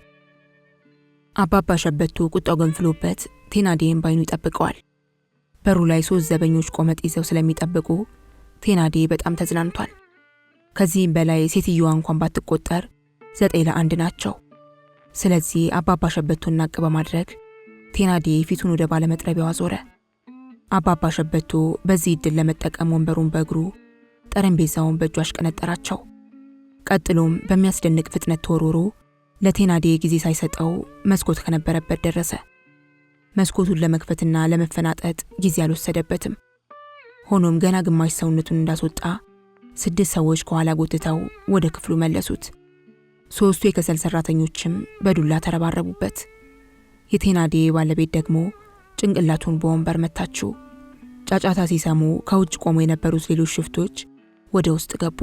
A: አባባ ሸበቶ ቁጣው ገንፍሎበት ቴናዴን ባይኑ ይጠብቀዋል። በሩ ላይ 3 ዘበኞች ቆመጥ ይዘው ስለሚጠብቁ ቴናዴ በጣም ተዝናንቷል። ከዚህም በላይ ሴትዮዋ እንኳን ባትቆጠር 9 ለ1 ናቸው። ስለዚህ አባባ ሸበቶን ናቅ በማድረግ ቴናዴ ፊቱን ወደ ባለመጥረቢያው አዞረ። አባባ ሸበቶ በዚህ ዕድል ለመጠቀም ወንበሩን በእግሩ ጠረጴዛውን በእጁ አሽቀነጠራቸው። ቀጥሎም በሚያስደንቅ ፍጥነት ተወርውሮ ለቴናዴ ጊዜ ሳይሰጠው መስኮት ከነበረበት ደረሰ። መስኮቱን ለመክፈትና ለመፈናጠጥ ጊዜ አልወሰደበትም። ሆኖም ገና ግማሽ ሰውነቱን እንዳስወጣ 6 ሰዎች ከኋላ ጎትተው ወደ ክፍሉ መለሱት። 3ቱ የከሰል ሰራተኞችም በዱላ ተረባረቡበት። የቴናዴ ባለቤት ደግሞ ጭንቅላቱን በወንበር መታችው። ጫጫታ ሲሰሙ ከውጭ ቆሞ የነበሩት ሌሎች ሽፍቶች ወደ ውስጥ ገቡ።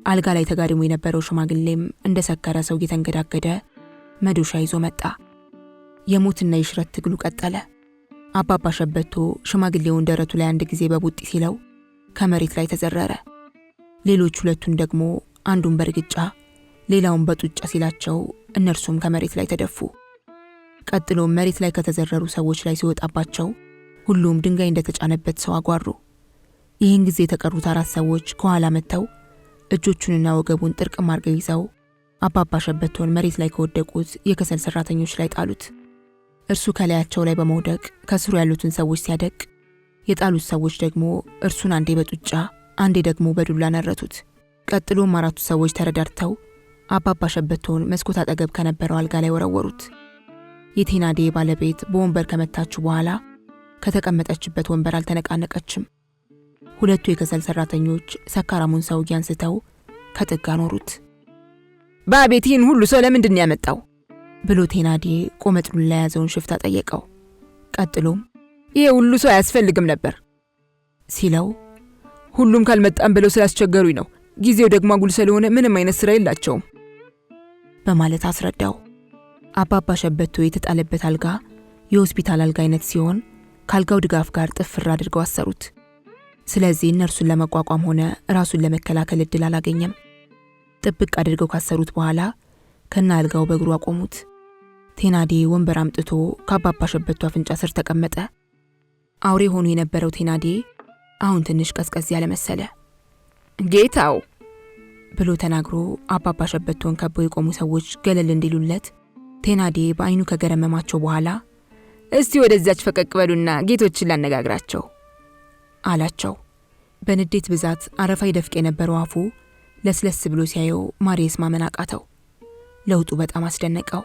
A: አልጋ ላይ ተጋድሞ የነበረው ሽማግሌም እንደ ሰከረ ሰው እየተንገዳገደ መዶሻ ይዞ መጣ። የሞትና የሽረት ትግሉ ቀጠለ። አባባ ሸበቶ ሽማግሌውን ደረቱ ላይ አንድ ጊዜ በቡጢ ሲለው ከመሬት ላይ ተዘረረ። ሌሎች ሁለቱን ደግሞ አንዱን በርግጫ ሌላውን በጡጫ ሲላቸው እነርሱም ከመሬት ላይ ተደፉ። ቀጥሎም መሬት ላይ ከተዘረሩ ሰዎች ላይ ሲወጣባቸው ሁሉም ድንጋይ እንደተጫነበት ሰው አጓሩ። ይህን ጊዜ የተቀሩት 4 ሰዎች ከኋላ መጥተው እጆቹንና ወገቡን ጥርቅም አድርገው ይዘው አባባ ሸበቶን መሬት ላይ ከወደቁት የከሰል ሰራተኞች ላይ ጣሉት። እርሱ ከላያቸው ላይ በመውደቅ ከስሩ ያሉትን ሰዎች ሲያደቅ፣ የጣሉት ሰዎች ደግሞ እርሱን አንዴ በጡጫ አንዴ ደግሞ በዱላ ነረቱት። ቀጥሎም 4ቱ ሰዎች ተረዳድተው አባባ ሸበቶን መስኮት አጠገብ ከነበረው አልጋ ላይ ወረወሩት። የቴናዴ ባለቤት በወንበር ከመታችሁ በኋላ ከተቀመጠችበት ወንበር አልተነቃነቀችም። ሁለቱ የከሰል ሰራተኞች ሰካራሙን ሰውዬ አንስተው ከጥግ አኖሩት።
B: በአቤት ይህን ሁሉ ሰው ለምንድን ያመጣው
A: ብሎ ቴናዴ ቆመጥሉን ላይ ያዘውን ሽፍታ ጠየቀው። ቀጥሎም
B: ይሄ ሁሉ ሰው አያስፈልግም ነበር
A: ሲለው
B: ሁሉም ካልመጣን ብለው ስላስቸገሩኝ ነው። ጊዜው ደግሞ አጉል ስለሆነ ምንም አይነት ስራ የላቸውም
A: በማለት አስረዳው። አባባ ሸበቶ የተጣለበት አልጋ የሆስፒታል አልጋ አይነት ሲሆን ካልጋው ድጋፍ ጋር ጥፍር አድርገው አሰሩት። ስለዚህ እነርሱን ለመቋቋም ሆነ ራሱን ለመከላከል እድል አላገኘም። ጥብቅ አድርገው ካሰሩት በኋላ ከና አልጋው በእግሩ አቆሙት። ቴናዴ ወንበር አምጥቶ ከአባባ ሸበቶ አፍንጫ ስር ተቀመጠ። አውሬ ሆኖ የነበረው ቴናዴ አሁን ትንሽ ቀዝቀዝ ያለ መሰለ።
B: ጌታው
A: ብሎ ተናግሮ አባባ ሸበቶን ከበው የቆሙ ሰዎች ገለል እንዲሉለት ቴናዴ በአይኑ ከገረመማቸው በኋላ
B: እስቲ ወደዛች ፈቀቅ በሉና ጌቶችን ላነጋግራቸው
A: አላቸው። በንዴት ብዛት አረፋ ይደፍቅ የነበረው አፉ ለስለስ ብሎ ሲያየው ማርየስ ማመን አቃተው። ለውጡ በጣም አስደነቀው።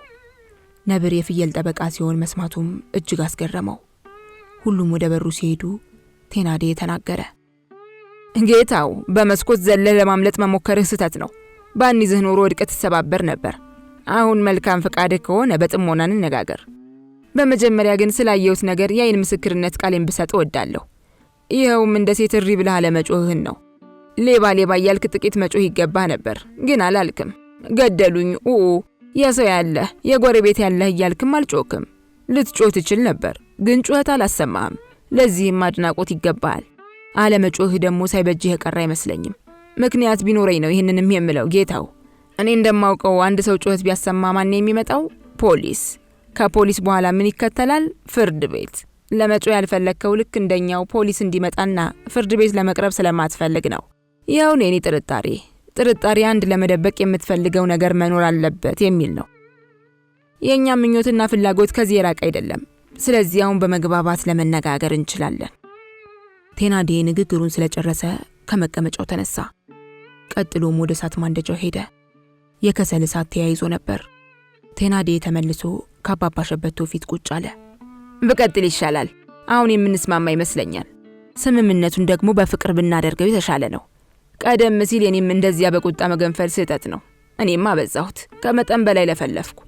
A: ነብር የፍየል ጠበቃ ሲሆን መስማቱም እጅግ አስገረመው። ሁሉም ወደ በሩ ሲሄዱ ቴናዴ ተናገረ።
B: ጌታው በመስኮት ዘለህ ለማምለጥ መሞከርህ ስህተት ነው። ባንይዝህ ኖሮ ወድቀህ ትሰባበር ነበር። አሁን መልካም ፈቃድህ ከሆነ በጥሞና እንነጋገር። በመጀመሪያ ግን ስላየሁት ነገር የአይን ምስክርነት ቃሌን ብሰጥ እወዳለሁ። ይኸውም እንደ ሴት እሪ ብለህ አለመጮህህን ነው። ሌባ ሌባ እያልክ ጥቂት መጮህ ይገባህ ነበር፣ ግን አላልክም። ገደሉኝ የሰው ያለህ የጎረቤት ያለህ እያልክም አልጮክም። ልትጮህ ትችል ነበር፣ ግን ጩኸት አላሰማህም። ለዚህም አድናቆት ይገባሃል። አለመጮህ ደግሞ ሳይበጅህ የቀረ አይመስለኝም። ምክንያት ቢኖረኝ ነው ይህንንም የምለው ጌታው። እኔ እንደማውቀው አንድ ሰው ጩኸት ቢያሰማ ማን የሚመጣው? ፖሊስ። ከፖሊስ በኋላ ምን ይከተላል? ፍርድ ቤት። ለመጮህ ያልፈለግከው ልክ እንደኛው ፖሊስ እንዲመጣና ፍርድ ቤት ለመቅረብ ስለማትፈልግ ነው። ያው የኔ ጥርጣሬ አንድ ለመደበቅ የምትፈልገው ነገር መኖር አለበት የሚል ነው። የኛ ምኞትና ፍላጎት ከዚህ የራቀ አይደለም። ስለዚህ አሁን በመግባባት ለመነጋገር እንችላለን። ቴናዴ ንግግሩን ስለጨረሰ ከመቀመጫው ተነሳ። ቀጥሎም ወደ እሳት ማንደጃው ሄደ። የከሰል እሳት ተያይዞ ነበር። ቴናዴ ተመልሶ ከአባባ ሸበቶ ፊት ቁጭ አለ። በቀጥል ይሻላል። አሁን የምንስማማ ይመስለኛል።
A: ስምምነቱን ደግሞ በፍቅር ብናደርገው የተሻለ ነው።
B: ቀደም ሲል የኔም እንደዚያ በቁጣ መገንፈል ስህተት ነው። እኔም አበዛሁት፣ ከመጠን በላይ ለፈለፍኩ።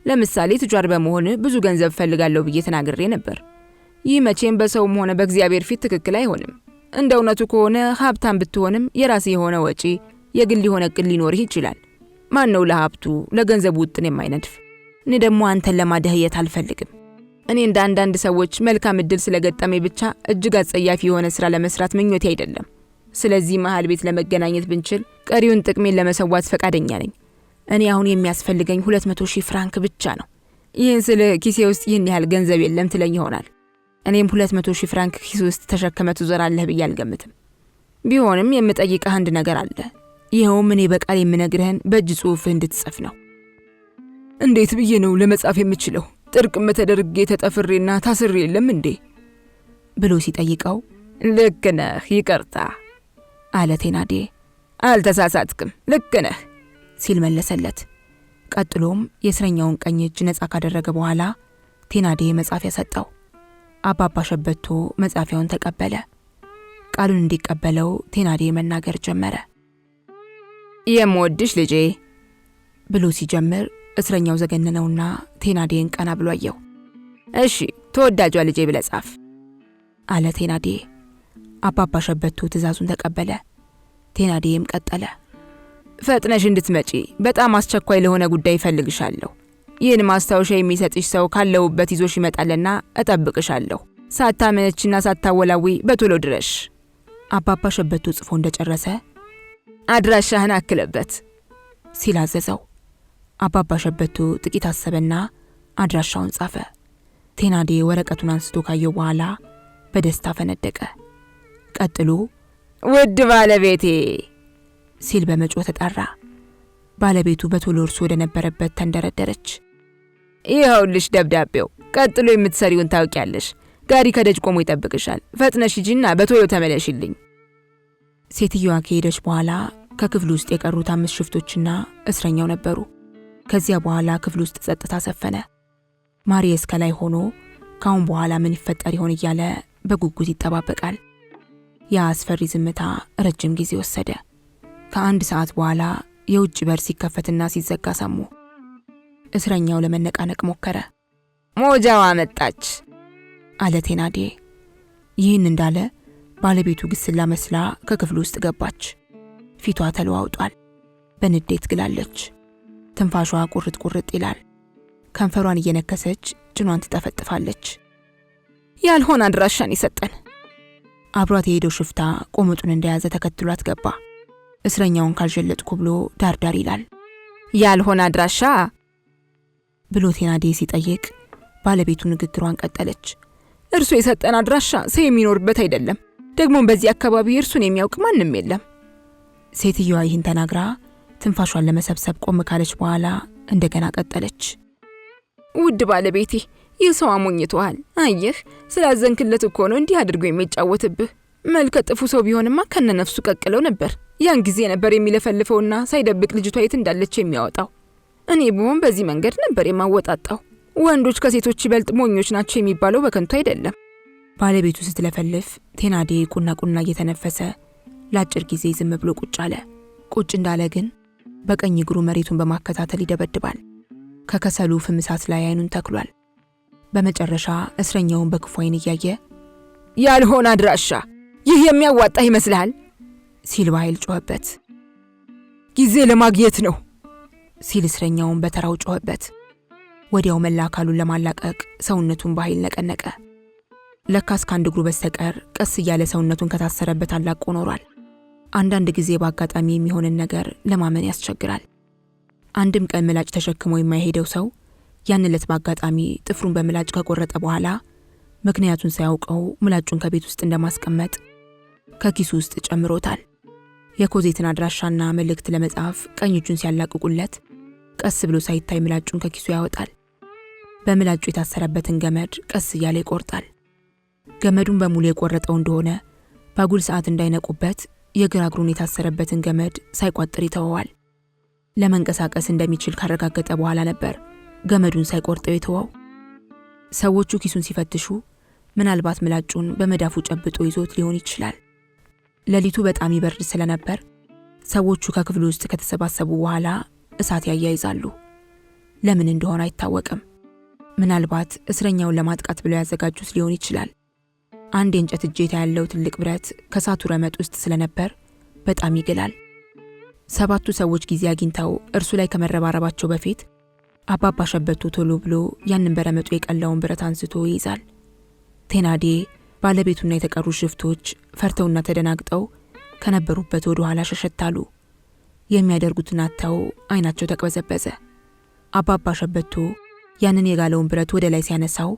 B: ለምሳሌ ቱጃር በመሆን ብዙ ገንዘብ ፈልጋለሁ ብዬ ተናግሬ ነበር። ይህ መቼም በሰውም ሆነ በእግዚአብሔር ፊት ትክክል አይሆንም። እንደ እውነቱ ከሆነ ሀብታም ብትሆንም የራስህ የሆነ ወጪ፣ የግል የሆነ እቅድ ሊኖርህ ይችላል። ማን ነው ለሀብቱ ለገንዘቡ ውጥን የማይነድፍ? እኔ ደግሞ አንተን ለማደህየት አልፈልግም። እኔ እንደ አንዳንድ ሰዎች መልካም እድል ስለገጠመኝ ብቻ እጅግ አጸያፊ የሆነ ስራ ለመስራት ምኞቴ አይደለም። ስለዚህ መሃል ቤት ለመገናኘት ብንችል ቀሪውን ጥቅሜን ለመሰዋት ፈቃደኛ ነኝ። እኔ አሁን የሚያስፈልገኝ 200,000 ፍራንክ ብቻ ነው። ይህን ስለ ኪሴ ውስጥ ይህን ያህል ገንዘብ የለም ትለኝ ይሆናል። እኔም 200,000 ፍራንክ ኪስ ውስጥ ተሸክመህ ትዞራለህ ብዬ አልገምትም። ቢሆንም የምጠይቅህ አንድ ነገር አለ። ይኸውም እኔ በቃል የምነግርህን በእጅ ጽሑፍህ እንድትጽፍ ነው። እንዴት ብዬ ነው ለመጻፍ የምችለው? ጥርቅም ተደርጌ ተጠፍሬና ታስሬ የለም እንዴ?
A: ብሎ ሲጠይቀው
B: ልክ ነህ፣ ይቅርታ
A: አለ ቴናዴ።
B: አልተሳሳትክም፣ ልክ ነህ
A: ሲል መለሰለት። ቀጥሎም የእስረኛውን ቀኝ እጅ ነጻ ካደረገ በኋላ ቴናዴ መጻፊያ ሰጠው። አባባ ሸበቶ መጻፊያውን ተቀበለ። ቃሉን እንዲቀበለው ቴናዴ መናገር ጀመረ።
B: የምወድሽ ልጄ
A: ብሎ ሲጀምር እስረኛው ዘገነነውና ቴናዴን ቀና ብሎ አየው።
B: እሺ ተወዳጇ ልጄ ብለህ ጻፍ
A: አለ ቴናዴ። አባባ ሸበቶ ትእዛዙን ተቀበለ። ቴናዴም ቀጠለ።
B: ፈጥነሽ እንድትመጪ በጣም አስቸኳይ ለሆነ ጉዳይ እፈልግሻለሁ። ይህን ማስታወሻ የሚሰጥሽ ሰው ካለውበት ይዞሽ ይመጣልና እጠብቅሻለሁ። ሳታመነችና ሳታወላዊ በቶሎ ድረሽ።
A: አባባ ሸበቶ ጽፎ እንደጨረሰ
B: አድራሻህን አክለበት
A: ሲል አዘዘው። አባባ ሸበቶ ጥቂት አሰበና አድራሻውን ጻፈ። ቴናዴ ወረቀቱን አንስቶ ካየው በኋላ በደስታ ፈነደቀ። ቀጥሎ
B: ውድ ባለቤቴ
A: ሲል በመጮህ ተጣራ። ባለቤቱ በቶሎ እርሱ ወደ ነበረበት ተንደረደረች።
B: ይኸውልሽ ደብዳቤው፣ ቀጥሎ የምትሰሪውን ታውቂያለሽ። ጋሪ ከደጅ ቆሞ ይጠብቅሻል። ፈጥነሽ ሂጂና በቶሎ ተመለሽልኝ።
A: ሴትዮዋ ከሄደች በኋላ ከክፍሉ ውስጥ የቀሩት 5 ሽፍቶችና እስረኛው ነበሩ። ከዚያ በኋላ ክፍሉ ውስጥ ጸጥታ ሰፈነ። ማርየስ ከላይ ሆኖ ካሁን በኋላ ምን ይፈጠር ይሆን እያለ በጉጉት ይጠባበቃል። ያ አስፈሪ ዝምታ ረጅም ጊዜ ወሰደ። ከ1 ሰዓት በኋላ የውጭ በር ሲከፈትና ሲዘጋ ሰሙ። እስረኛው ለመነቃነቅ ሞከረ።
B: ሞጃዋ መጣች
A: አለ ቴናዴ። ይህን እንዳለ ባለቤቱ ግስላ መስላ ከክፍሉ ውስጥ ገባች። ፊቷ ተለዋውጧል። በንዴት ግላለች። ትንፋሿ ቁርጥ ቁርጥ ይላል። ከንፈሯን እየነከሰች ጭኗን ትጠፈጥፋለች።
B: ያልሆነ አድራሻን ይሰጠን።
A: አብሯት የሄደው ሽፍታ ቆመጡን እንደያዘ ተከትሏት ገባ። እስረኛውን ካልጀለጥኩ ብሎ ዳርዳር ይላል።
B: ያልሆነ አድራሻ
A: ብሎ ቴናዴ ሲጠይቅ ባለቤቱ ንግግሯን ቀጠለች።
B: እርሱ የሰጠን አድራሻ ሰው የሚኖርበት አይደለም። ደግሞም በዚህ አካባቢ እርሱን የሚያውቅ ማንም የለም።
A: ሴትዮዋ ይህን ተናግራ ትንፋሿን ለመሰብሰብ ቆም ካለች በኋላ እንደገና ቀጠለች።
B: ውድ ባለቤቴ፣ ይህ ሰው አሞኝቷል። አየህ፣ ስላዘንክለት እኮ ነው እንዲህ አድርጎ የሚጫወትብህ። መልከ ጥፉ ሰው ቢሆንማ ከነነፍሱ ቀቅለው ነበር። ያን ጊዜ ነበር የሚለፈልፈውና ሳይደብቅ ልጅቷ የት እንዳለች የሚያወጣው። እኔ ብሆን በዚህ መንገድ ነበር የማወጣጣው። ወንዶች ከሴቶች ይበልጥ ሞኞች ናቸው የሚባለው በከንቱ አይደለም።
A: ባለቤቱ ስትለፈልፍ ቴናዴ ቁና ቁና እየተነፈሰ ለአጭር ጊዜ ዝም ብሎ ቁጭ አለ። ቁጭ እንዳለ ግን በቀኝ እግሩ መሬቱን በማከታተል ይደበድባል። ከከሰሉ ፍም እሳት ላይ አይኑን ተክሏል። በመጨረሻ እስረኛውን በክፉ አይን እያየ
B: ያልሆነ አድራሻ፣ ይህ የሚያዋጣ ይመስልሃል
A: ሲል በኃይል ጮኸበት።
B: ጊዜ ለማግኘት ነው
A: ሲል እስረኛውን በተራው ጮኸበት። ወዲያው መላ አካሉን ለማላቀቅ ሰውነቱን በኃይል ነቀነቀ። ለካስ ከአንድ እግሩ በስተቀር ቀስ እያለ ሰውነቱን ከታሰረበት አላቆ ኖሯል። አንዳንድ ጊዜ በአጋጣሚ የሚሆንን ነገር ለማመን ያስቸግራል። አንድም ቀን ምላጭ ተሸክሞ የማይሄደው ሰው ያን ዕለት በአጋጣሚ ጥፍሩን በምላጭ ከቆረጠ በኋላ ምክንያቱን ሳያውቀው ምላጩን ከቤት ውስጥ እንደማስቀመጥ ከኪሱ ውስጥ ጨምሮታል። የኮዜትን አድራሻና መልእክት ለመጻፍ ቀኝ እጁን ሲያላቅቁለት ቀስ ብሎ ሳይታይ ምላጩን ከኪሱ ያወጣል። በምላጩ የታሰረበትን ገመድ ቀስ እያለ ይቆርጣል። ገመዱን በሙሉ የቆረጠው እንደሆነ ባጉል ሰዓት እንዳይነቁበት የግራ እግሩን የታሰረበትን ገመድ ሳይቋጥር ይተወዋል። ለመንቀሳቀስ እንደሚችል ካረጋገጠ በኋላ ነበር ገመዱን ሳይቆርጠው የተወው። ሰዎቹ ኪሱን ሲፈትሹ ምናልባት ምላጩን በመዳፉ ጨብጦ ይዞት ሊሆን ይችላል። ሌሊቱ በጣም ይበርድ ስለነበር ሰዎቹ ከክፍሉ ውስጥ ከተሰባሰቡ በኋላ እሳት ያያይዛሉ። ለምን እንደሆነ አይታወቅም። ምናልባት እስረኛውን ለማጥቃት ብለው ያዘጋጁት ሊሆን ይችላል። አንድ የእንጨት እጀታ ያለው ትልቅ ብረት ከእሳቱ ረመጥ ውስጥ ስለነበር በጣም ይግላል። 7ቱ ሰዎች ጊዜ አግኝተው እርሱ ላይ ከመረባረባቸው በፊት አባባ ሸበቶ ቶሎ ብሎ ያንን በረመጡ የቀላውን ብረት አንስቶ ይይዛል። ቴናዴ፣ ባለቤቱና የተቀሩ ሽፍቶች ፈርተውና ተደናግጠው ከነበሩበት ወደ ኋላ ሸሸታሉ። የሚያደርጉትን አጥተው አይናቸው ተቅበዘበዘ። አባባ ሸበቶ ያንን የጋለውን ብረት ወደ ላይ ሲያነሳው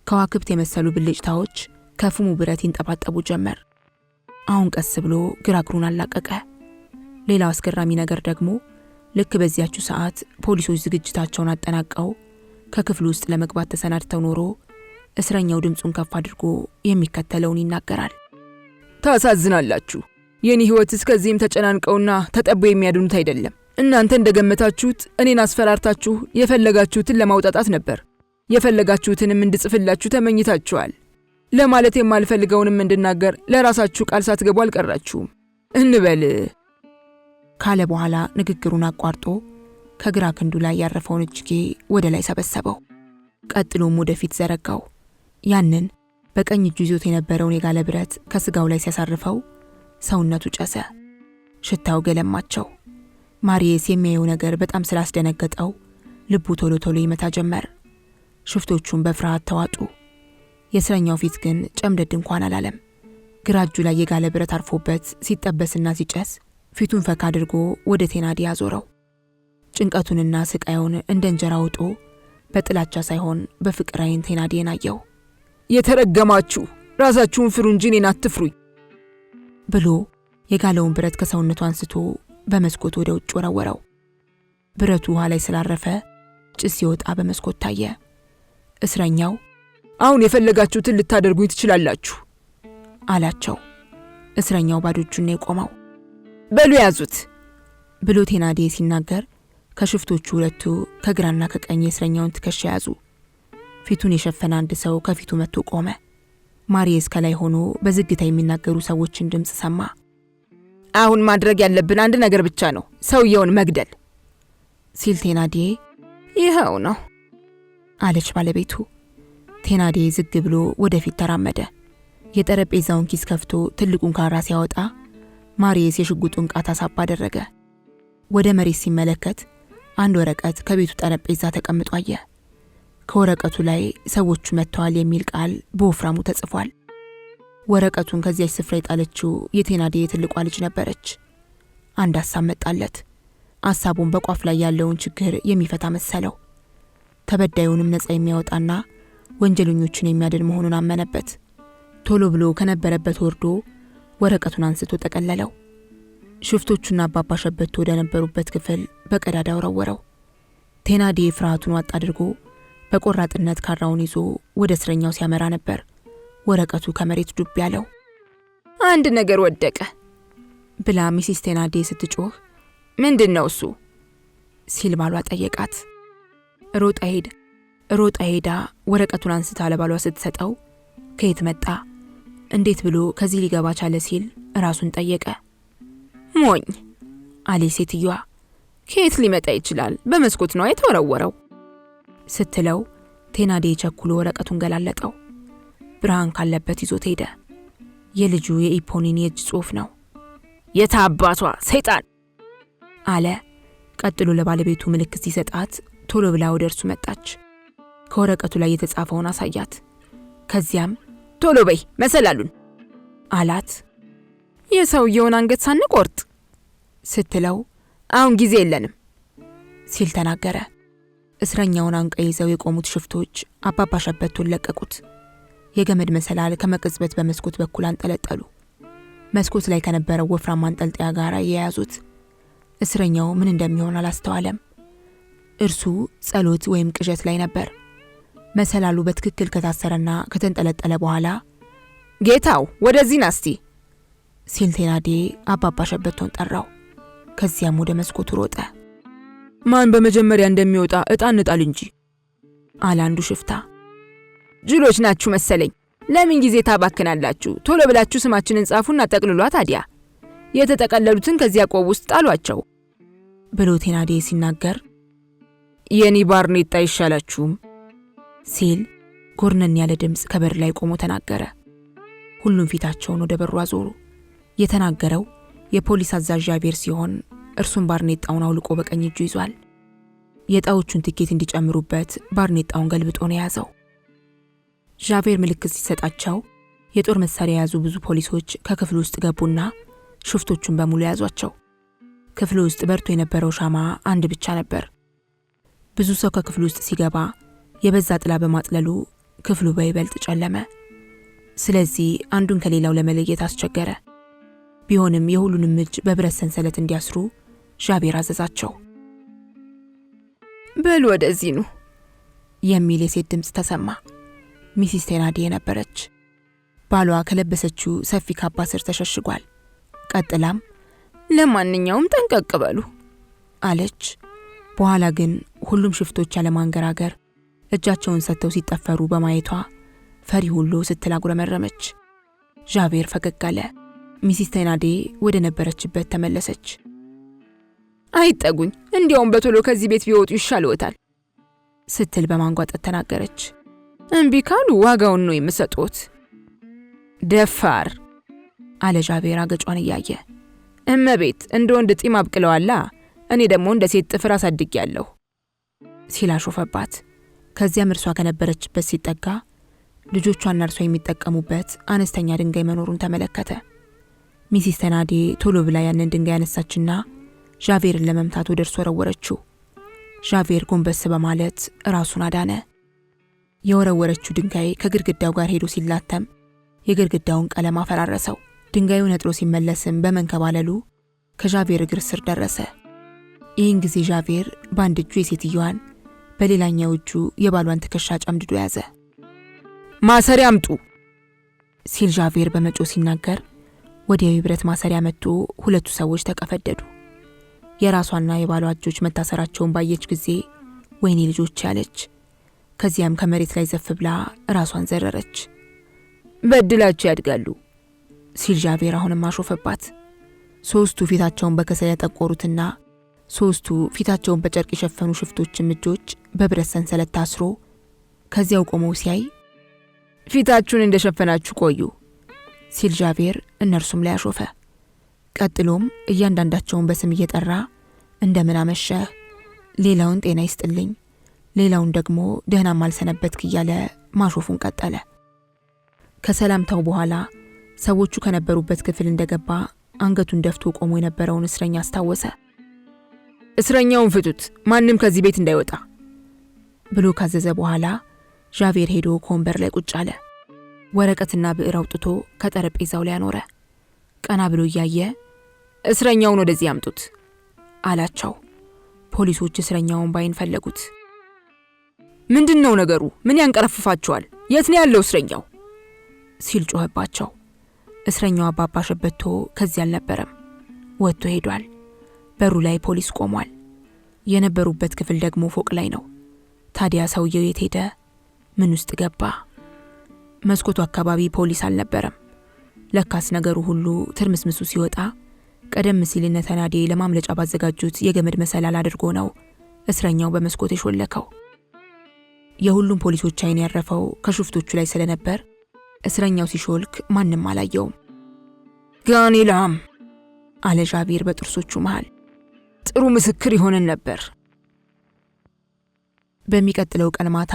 A: ከዋክብት የመሰሉ ብልጭታዎች ከፍሙ ብረት ይንጠባጠቡ ጀመር። አሁን ቀስ ብሎ ግራ እግሩን አላቀቀ። ሌላው አስገራሚ ነገር ደግሞ ልክ በዚያችው ሰዓት ፖሊሶች ዝግጅታቸውን አጠናቀው ከክፍሉ ውስጥ ለመግባት ተሰናድተው ኖሮ እስረኛው ድምጹን ከፍ አድርጎ የሚከተለውን ይናገራል።
B: ታሳዝናላችሁ። የኔ ህይወት እስከዚህም ተጨናንቀውና ተጠቦ የሚያድኑት አይደለም። እናንተ እንደገመታችሁት እኔን አስፈራርታችሁ የፈለጋችሁትን ለማውጣጣት ነበር። የፈለጋችሁትንም እንድጽፍላችሁ ተመኝታችኋል። ለማለት የማልፈልገውንም እንድናገር ለራሳችሁ ቃል ሳትገቡ አልቀራችሁም እንበል ካለ በኋላ ንግግሩን አቋርጦ ከግራ ክንዱ ላይ ያረፈውን እጅጌ ወደ ላይ ሰበሰበው። ቀጥሎም ወደፊት ዘረጋው። ያንን በቀኝ እጁ ይዞት የነበረውን የጋለ ብረት ከስጋው ላይ ሲያሳርፈው ሰውነቱ ጨሰ። ሽታው ገለማቸው። ማሪየስ የሚያየው ነገር በጣም ስላስደነገጠው ልቡ ቶሎ ቶሎ ይመታ ጀመር። ሽፍቶቹን በፍርሃት ተዋጡ። የእስረኛው ፊት ግን ጨምደድ እንኳን አላለም። ግራ እጁ ላይ የጋለ ብረት አርፎበት ሲጠበስና ሲጨስ ፊቱን ፈካ አድርጎ ወደ ቴናዴ አዞረው። ጭንቀቱንና ስቃዩን እንደ እንጀራ ውጦ በጥላቻ ሳይሆን በፍቅር አይን ቴናዴን አየው። የተረገማችሁ ራሳችሁን ፍሩ እንጂ እኔን አትፍሩኝ
A: ብሎ የጋለውን ብረት ከሰውነቱ አንስቶ በመስኮት ወደ ውጭ ወረወረው። ብረቱ ውሃ ላይ ስላረፈ ጭስ ሲወጣ በመስኮት ታየ። እስረኛው
B: አሁን የፈለጋችሁትን ልታደርጉኝ ትችላላችሁ
A: አላቸው። እስረኛው ባዶ እጁን ነው የቆመው።
B: በሉ ያዙት
A: ብሎ ቴናዴ ሲናገር ከሽፍቶቹ ሁለቱ ከግራና ከቀኝ እስረኛውን ትከሻ ያዙ። ፊቱን የሸፈነ አንድ ሰው ከፊቱ መጥቶ ቆመ። ማሪየስ ከላይ ሆኖ በዝግታ የሚናገሩ ሰዎችን ድምፅ ሰማ።
B: አሁን ማድረግ ያለብን አንድ ነገር ብቻ ነው፣ ሰውየውን መግደል
A: ሲል ቴናዲዬ
B: ይኸው ነው
A: አለች ባለቤቱ። ቴናዲዬ ዝግ ብሎ ወደፊት ተራመደ። የጠረጴዛውን ኪስ ከፍቶ ትልቁን ካራ ሲያወጣ ማሪየስ የሽጉጡን ቃታ ሳብ አደረገ። ወደ መሬት ሲመለከት አንድ ወረቀት ከቤቱ ጠረጴዛ ተቀምጦ አየ። ከወረቀቱ ላይ ሰዎቹ መጥተዋል የሚል ቃል በወፍራሙ ተጽፏል። ወረቀቱን ከዚያች ስፍራ የጣለችው የቴናዲዬ ትልቋ ልጅ ነበረች። አንድ ሐሳብ መጣለት። ሐሳቡን በቋፍ ላይ ያለውን ችግር የሚፈታ መሰለው። ተበዳዩንም ነፃ የሚያወጣና ወንጀለኞቹን የሚያድን መሆኑን አመነበት። ቶሎ ብሎ ከነበረበት ወርዶ ወረቀቱን አንስቶ ጠቀለለው። ሽፍቶቹና አባባ ሸበቶ ወደ ነበሩበት ክፍል በቀዳዳ ወረወረው። ቴናዲዬ ፍርሃቱን ዋጥ አድርጎ በቆራጥነት ካራውን ይዞ ወደ እስረኛው ሲያመራ ነበር ወረቀቱ ከመሬት ዱብ ያለው።
B: አንድ ነገር ወደቀ
A: ብላ ሚሲስ ቴናዲዬ ስትጮህ
B: ምንድነው እሱ
A: ሲል ባሏ ጠየቃት። ሮጣ ሄዳ ወረቀቱን አንስታ ለባሏ ስትሰጠው ከየት መጣ እንዴት ብሎ ከዚህ ሊገባ ቻለ ሲል ራሱን ጠየቀ።
B: ሞኝ
A: አለ ሴትዮዋ።
B: ከየት ሊመጣ ይችላል? በመስኮት ነው የተወረወረው
A: ስትለው ቴናዲዬ ቸኩሎ ወረቀቱን ገላለጠው። ብርሃን ካለበት ይዞት ሄደ። የልጁ የኢፖኒን የእጅ ጽሑፍ ነው።
B: የታባቷ ሰይጣን
A: አለ። ቀጥሎ ለባለቤቱ ምልክት ሲሰጣት ቶሎ ብላ ወደ እርሱ መጣች። ከወረቀቱ ላይ የተጻፈውን አሳያት። ከዚያም
B: ቶሎ በይ መሰላሉን
A: አላት።
B: የሰውየውን አንገት ሳንቆርጥ
A: ስትለው
B: አሁን ጊዜ የለንም
A: ሲል ተናገረ። እስረኛውን አንቀው ይዘው የቆሙት ሽፍቶች አባባ ሸበቶን ለቀቁት። የገመድ መሰላል ከመቅጽበት በመስኮት በኩል አንጠለጠሉ። መስኮት ላይ ከነበረው ወፍራም አንጠልጣያ ጋር የያዙት። እስረኛው ምን እንደሚሆን አላስተዋለም። እርሱ ጸሎት ወይም ቅዠት ላይ ነበር። መሰላሉ በትክክል ከታሰረና ከተንጠለጠለ በኋላ
B: ጌታው ወደዚህ ናስቲ
A: ሲል ቴናዲዬ አባባ ሸበቶን ጠራው። ከዚያም ወደ መስኮቱ ሮጠ።
B: ማን በመጀመሪያ እንደሚወጣ ዕጣ እንጣል እንጂ
A: አለ አንዱ ሽፍታ።
B: ጅሎች ናችሁ መሰለኝ፣ ለምን ጊዜ ታባክናላችሁ? ቶሎ ብላችሁ ስማችንን ጻፉና ጠቅልሏ ታዲያ። የተጠቀለሉትን ከዚያ ቆብ ውስጥ ጣሏቸው
A: ብሎ ቴናዲዬ ሲናገር
B: የኔ ባርኔጣ ይሻላችሁም
A: ሲል ጎርነን ያለ ድምፅ ከበር ላይ ቆሞ ተናገረ። ሁሉም ፊታቸውን ወደ በሩ አዞሩ። የተናገረው የፖሊስ አዛዥ ዣቬር ሲሆን እርሱም ባርኔጣውን አውልቆ በቀኝ እጁ ይዟል። የጣዎቹን ትኬት እንዲጨምሩበት ባርኔጣውን ገልብጦ ነው ያዘው። ዣቬር ምልክት ሲሰጣቸው የጦር መሳሪያ የያዙ ብዙ ፖሊሶች ከክፍሉ ውስጥ ገቡና ሽፍቶቹን በሙሉ ያዟቸው። ክፍሉ ውስጥ በርቶ የነበረው ሻማ አንድ ብቻ ነበር። ብዙ ሰው ከክፍሉ ውስጥ ሲገባ የበዛ ጥላ በማጥለሉ ክፍሉ በይበልጥ ጨለመ። ስለዚህ አንዱን ከሌላው ለመለየት አስቸገረ። ቢሆንም የሁሉንም እጅ በብረት ሰንሰለት እንዲያስሩ ዣቬር አዘዛቸው።
B: በሉ ወደዚህ ኑ
A: የሚል የሴት ድምፅ ተሰማ። ሚሲስ ቴናዲዬ ነበረች። ባሏ ከለበሰችው ሰፊ ካባ ስር ተሸሽጓል። ቀጥላም
B: ለማንኛውም ጠንቀቅ በሉ
A: አለች። በኋላ ግን ሁሉም ሽፍቶች ያለማንገራገር እጃቸውን ሰጥተው ሲጠፈሩ በማየቷ ፈሪ ሁሉ ስትላጉረመረመች። ዣቬር ፈገግ አለ። ሚሲስ ቴናዲዬ ወደ ነበረችበት ተመለሰች።
B: አይጠጉኝ፣ እንዲያውም በቶሎ ከዚህ ቤት ቢወጡ ይሻልዎታል
A: ስትል በማንጓጠጥ ተናገረች።
B: እምቢ ካሉ ዋጋውን ነው የምሰጡት። ደፋር
A: አለ ዣቬር አገጯን እያየ።
B: እመቤት እንደ ወንድ ጢም አብቅለዋላ፣ እኔ ደግሞ እንደ ሴት ጥፍር አሳድጌያለሁ
A: ሲል አሾፈባት። ከዚያም እርሷ ከነበረችበት ሲጠጋ ልጆቿና እርሷ የሚጠቀሙበት አነስተኛ ድንጋይ መኖሩን ተመለከተ። ሚሲስ ቴናዲዬ ቶሎ ብላ ያንን ድንጋይ ያነሳችና ዣቬርን ለመምታት ወደ እርሱ ወረወረችው። ዣቬር ጎንበስ በማለት ራሱን አዳነ። የወረወረችው ድንጋይ ከግድግዳው ጋር ሄዶ ሲላተም የግድግዳውን ቀለም አፈራረሰው። ድንጋዩ ነጥሮ ሲመለስም በመንከባለሉ ከዣቬር እግር ስር ደረሰ። ይህን ጊዜ ዣቬር በአንድ እጁ የሴትዮዋን በሌላኛው እጁ የባሏን ትከሻ ጨምድዶ ያዘ።
B: ማሰሪያ አምጡ
A: ሲል ዣቬር በመጮ ሲናገር ወዲያው የብረት ማሰሪያ መጥቶ ሁለቱ ሰዎች ተቀፈደዱ። የራሷና የባሏ እጆች መታሰራቸውን ባየች ጊዜ ወይኔ ልጆች ያለች። ከዚያም ከመሬት ላይ ዘፍ ብላ ራሷን ዘረረች።
B: በድላቸው ያድጋሉ
A: ሲል ዣቬር አሁንም አሾፈባት። ሶስቱ ፊታቸውን በከሰል ያጠቆሩትና ሶስቱ ፊታቸውን በጨርቅ የሸፈኑ ሽፍቶችም እጆች በብረት ሰንሰለት ታስሮ ከዚያው ቆመው ሲያይ
B: ፊታችሁን እንደሸፈናችሁ ቆዩ
A: ሲል ዣቬር እነርሱም ላይ አሾፈ። ቀጥሎም እያንዳንዳቸውን በስም እየጠራ እንደምን አመሸህ፣ ሌላውን ጤና ይስጥልኝ፣ ሌላውን ደግሞ ደህና ማልሰነበትክ እያለ ማሾፉን ቀጠለ። ከሰላምታው በኋላ ሰዎቹ ከነበሩበት ክፍል እንደገባ አንገቱን ደፍቶ ቆሞ የነበረውን እስረኛ አስታወሰ።
B: እስረኛውን ፍቱት፣ ማንም ከዚህ ቤት እንዳይወጣ
A: ብሎ ካዘዘ በኋላ ዣቬር ሄዶ ከወንበር ላይ ቁጭ አለ። ወረቀትና ብዕር አውጥቶ ከጠረጴዛው ላይ አኖረ። ቀና ብሎ እያየ
B: እስረኛውን ወደዚህ ያምጡት
A: አላቸው። ፖሊሶች እስረኛውን ባይን ፈለጉት።
B: ምንድነው ነገሩ? ምን ያንቀረፍፋቸዋል? የት ነው ያለው እስረኛው?
A: ሲል ጮኸባቸው። እስረኛው አባባ ሸበቶ ከዚህ አልነበረም፣ ወጥቶ ሄዷል። በሩ ላይ ፖሊስ ቆሟል። የነበሩበት ክፍል ደግሞ ፎቅ ላይ ነው። ታዲያ ሰውየው የት ሄደ? ምን ውስጥ ገባ? መስኮቱ አካባቢ ፖሊስ አልነበረም። ለካስ ነገሩ ሁሉ ትርምስምሱ ሲወጣ ቀደም ሲል እነ ተናዴ ለማምለጫ ባዘጋጁት የገመድ መሰላል አድርጎ ነው እስረኛው በመስኮት የሾለከው። የሁሉም ፖሊሶች አይን ያረፈው ከሽፍቶቹ ላይ ስለነበር እስረኛው ሲሾልክ ማንም አላየውም።
B: ጋኔላም
A: አለ ዣቬር በጥርሶቹ መሃል።
B: ጥሩ ምስክር ይሆንን ነበር።
A: በሚቀጥለው ቀን ማታ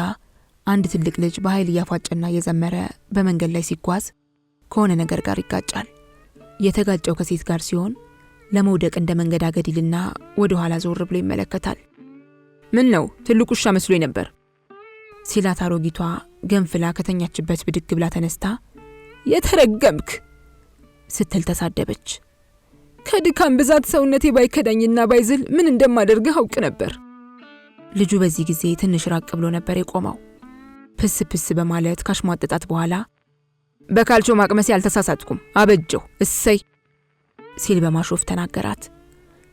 A: አንድ ትልቅ ልጅ በኃይል እያፏጨና እየዘመረ በመንገድ ላይ ሲጓዝ ከሆነ ነገር ጋር ይጋጫል። የተጋጨው ከሴት ጋር ሲሆን ለመውደቅ እንደ መንገድ አገድልና ወደ ኋላ ዞር ብሎ ይመለከታል።
B: ምን ነው ትልቁ ውሻ መስሎኝ ነበር
A: ሲላት አሮጊቷ ገንፍላ ከተኛችበት ብድግ ብላ ተነስታ
B: የተረገምክ
A: ስትል ተሳደበች።
B: ከድካም ብዛት ሰውነቴ ባይከዳኝና ባይዝል ምን እንደማደርግህ አውቅ ነበር።
A: ልጁ በዚህ ጊዜ ትንሽ ራቅ ብሎ ነበር የቆመው። ፕስ ፕስ በማለት ካሽሟጠጣት በኋላ
B: በካልቾ ማቅመስ ያልተሳሳትኩም አበጀው እሰይ
A: ሲል በማሾፍ ተናገራት።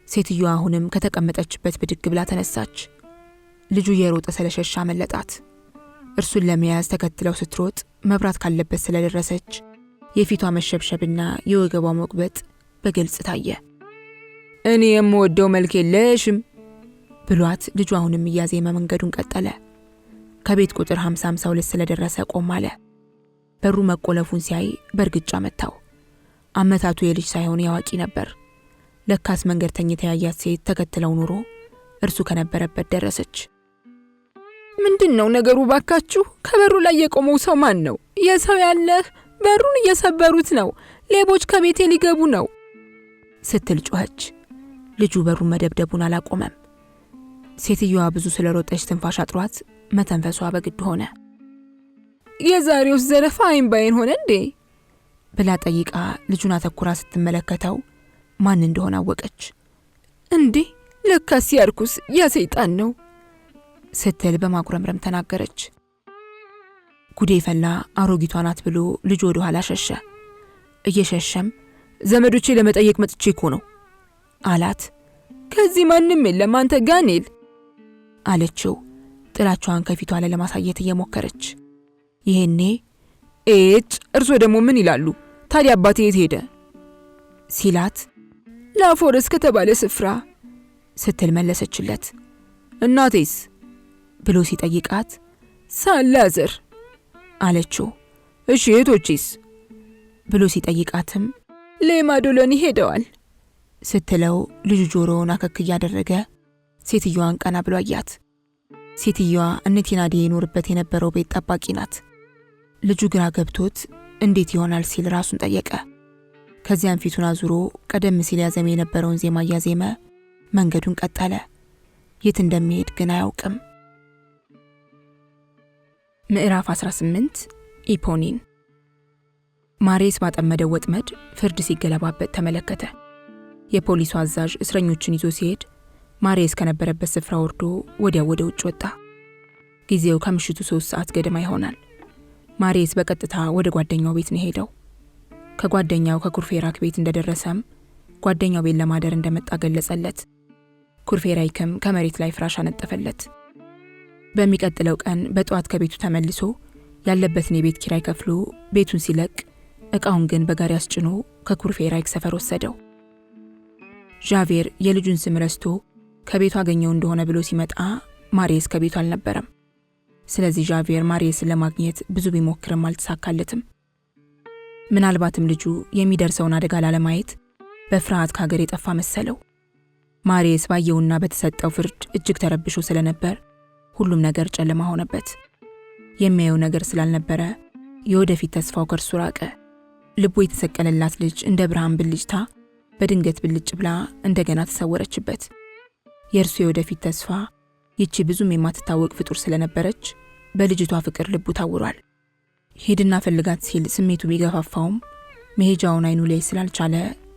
A: ሴትዮዋ አሁንም ከተቀመጠችበት ብድግ ብላ ተነሳች። ልጁ የሮጠ ስለሸሻ መለጣት። እርሱን ለመያዝ ተከትለው ስትሮጥ መብራት ካለበት ስለደረሰች የፊቷ መሸብሸብና የወገቧ መቁበጥ በግልጽ ታየ።
B: እኔ የምወደው መልክ የለሽም
A: ብሏት ልጁ አሁንም እያዜመ መንገዱን ቀጠለ። ከቤት ቁጥር 5052 ስለደረሰ ቆም አለ። በሩ መቆለፉን ሲያይ በርግጫ መታው። አመታቱ የልጅ ሳይሆን ያዋቂ ነበር። ለካስ መንገድተኛ ያያት ሴት ተከትለው ኑሮ እርሱ ከነበረበት ደረሰች።
B: ምንድነው ነገሩ ባካችሁ? ከበሩ ላይ የቆመው ሰው ማን ነው? የሰው ያለህ በሩን እየሰበሩት ነው፣ ሌቦች ከቤቴ ሊገቡ ነው
A: ስትል ጮኸች። ልጁ በሩን መደብደቡን አላቆመም። ሴትዮዋ ብዙ ስለሮጠች ትንፋሽ አጥሯት መተንፈሷ በግድ ሆነ።
B: የዛሬው ዘረፋ አይን ባይን ሆነ እንዴ
A: ብላ ጠይቃ ልጁን አተኩራ ስትመለከተው ማን እንደሆነ አወቀች።
B: እንዴ ለካስ ያርኩስ ያ ሰይጣን ነው
A: ስትል በማጉረምረም ተናገረች። ጉዴ ፈላ። አሮጊቷ ናት ብሎ ልጁ ወደ ኋላ ሸሸ። እየሸሸም
B: ዘመዶቼ ለመጠየቅ መጥቼ እኮ ነው
A: አላት።
B: ከዚህ ማንም የለም አንተ ጋኔል
A: አለችው ጥላቿን ከፊቷ ላይ ለማሳየት እየሞከረች። ይሄኔ
B: እርሶ ደግሞ ምን ይላሉ ታዲያ? አባቴ የት ሄደ
A: ሲላት
B: ላፎረስ ከተባለ ስፍራ
A: ስትል መለሰችለት።
B: እናቴስ
A: ብሎ ሲጠይቃት
B: ሳላዘር
A: አለችው።
B: እሺ እህቶቼስ
A: ብሎ ሲጠይቃትም
B: ለማዶሎኒ ሄደዋል
A: ስትለው ልጁ ጆሮውን አከክ እያደረገ ሴትዮዋን ቀና ብሎ አያት። ሴትዮዋ እነቲናዲ ይኖርበት የነበረው ቤት ጠባቂ ናት። ልጁ ግራ ገብቶት እንዴት ይሆናል ሲል ራሱን ጠየቀ። ከዚያም ፊቱን አዙሮ ቀደም ሲል ያዘመ የነበረውን ዜማ እያዜመ መንገዱን ቀጠለ። የት እንደሚሄድ ግን አያውቅም። ምዕራፍ 18 ኢፖኒን። ማሬስ ባጠመደው ወጥመድ ፍርድ ሲገለባበት ተመለከተ። የፖሊሱ አዛዥ እስረኞችን ይዞ ሲሄድ ማሬስ ከነበረበት ስፍራ ወርዶ ወዲያው ወደ ውጭ ወጣ። ጊዜው ከምሽቱ 3 ሰዓት ገደማ ይሆናል። ማሬስ በቀጥታ ወደ ጓደኛው ቤት ነው ሄደው። ከጓደኛው ከኩርፌራክ ቤት እንደደረሰም ጓደኛው ቤት ለማደር እንደመጣ ገለጸለት። ኩርፌራይክም ከመሬት ላይ ፍራሽ አነጠፈለት። በሚቀጥለው ቀን በጧት ከቤቱ ተመልሶ ያለበትን የቤት ኪራይ ከፍሎ ቤቱን ሲለቅ እቃውን ግን በጋሪ አስጭኖ ከኩርፌራይክ ሰፈር ወሰደው። ዣቬር የልጁን ስም ረስቶ ከቤቱ አገኘው እንደሆነ ብሎ ሲመጣ ማሪየስ ከቤቱ አልነበረም። ስለዚህ ዣቬር ማሪየስን ለማግኘት ብዙ ቢሞክርም አልተሳካለትም። ምናልባትም ልጁ የሚደርሰውን አደጋ ላለማየት በፍርሃት ከሀገር የጠፋ መሰለው። ማሪየስ ባየውና በተሰጠው ፍርድ እጅግ ተረብሾ ስለነበር ሁሉም ነገር ጨለማ ሆነበት። የሚያየው ነገር ስላልነበረ የወደፊት ተስፋው ከእርሱ ራቀ። ልቡ የተሰቀለላት ልጅ እንደ ብርሃን ብልጭታ በድንገት ብልጭ ብላ እንደገና ተሰወረችበት። የእርሱ የወደፊት ተስፋ ይቺ ብዙም የማትታወቅ ፍጡር ስለነበረች በልጅቷ ፍቅር ልቡ ታውሯል። ሄድና ፈልጋት ሲል ስሜቱ ቢገፋፋውም መሄጃውን አይኑ ላይ ስላልቻለ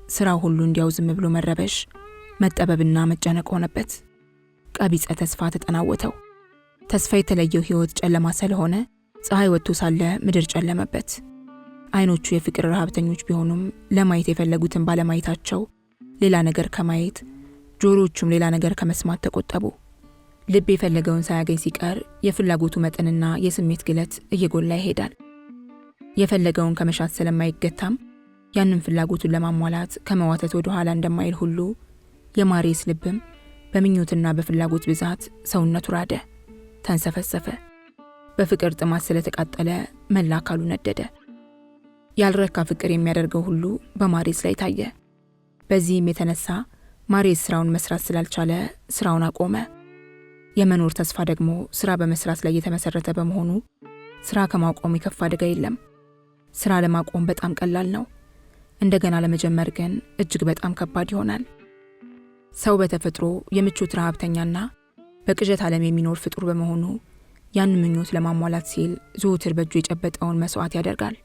A: ስራው ሁሉ እንዲያው ዝም ብሎ መረበሽ፣ መጠበብና መጨነቅ ሆነበት። ቀቢጸ ተስፋ ተጠናወተው። ተስፋ የተለየው ህይወት ጨለማ ስለሆነ ፀሐይ ወጥቶ ሳለ ምድር ጨለመበት። አይኖቹ የፍቅር ረሃብተኞች ቢሆኑም ለማየት የፈለጉትን ባለማየታቸው ሌላ ነገር ከማየት ጆሮዎቹም ሌላ ነገር ከመስማት ተቆጠቡ። ልብ የፈለገውን ሳያገኝ ሲቀር የፍላጎቱ መጠንና የስሜት ግለት እየጎላ ይሄዳል። የፈለገውን ከመሻት ስለማይገታም ያንን ፍላጎቱን ለማሟላት ከመዋተት ወደ ኋላ እንደማይል ሁሉ የማሪየስ ልብም በምኞትና በፍላጎት ብዛት ሰውነቱ ራደ፣ ተንሰፈሰፈ። በፍቅር ጥማት ስለተቃጠለ መላ አካሉ ነደደ። ያልረካ ፍቅር የሚያደርገው ሁሉ በማሪየስ ላይ ታየ። በዚህም የተነሳ ማሪየስ ስራውን መስራት ስላልቻለ ስራውን አቆመ። የመኖር ተስፋ ደግሞ ስራ በመስራት ላይ የተመሰረተ በመሆኑ ስራ ከማቆም የከፋ አደጋ የለም። ስራ ለማቆም በጣም ቀላል ነው። እንደገና ለመጀመር ግን እጅግ በጣም ከባድ ይሆናል። ሰው በተፈጥሮ የምቾት ረሃብተኛና በቅዠት ዓለም የሚኖር ፍጡር በመሆኑ ያን ምኞት ለማሟላት ሲል ዘወትር በእጁ የጨበጠውን መስዋዕት ያደርጋል።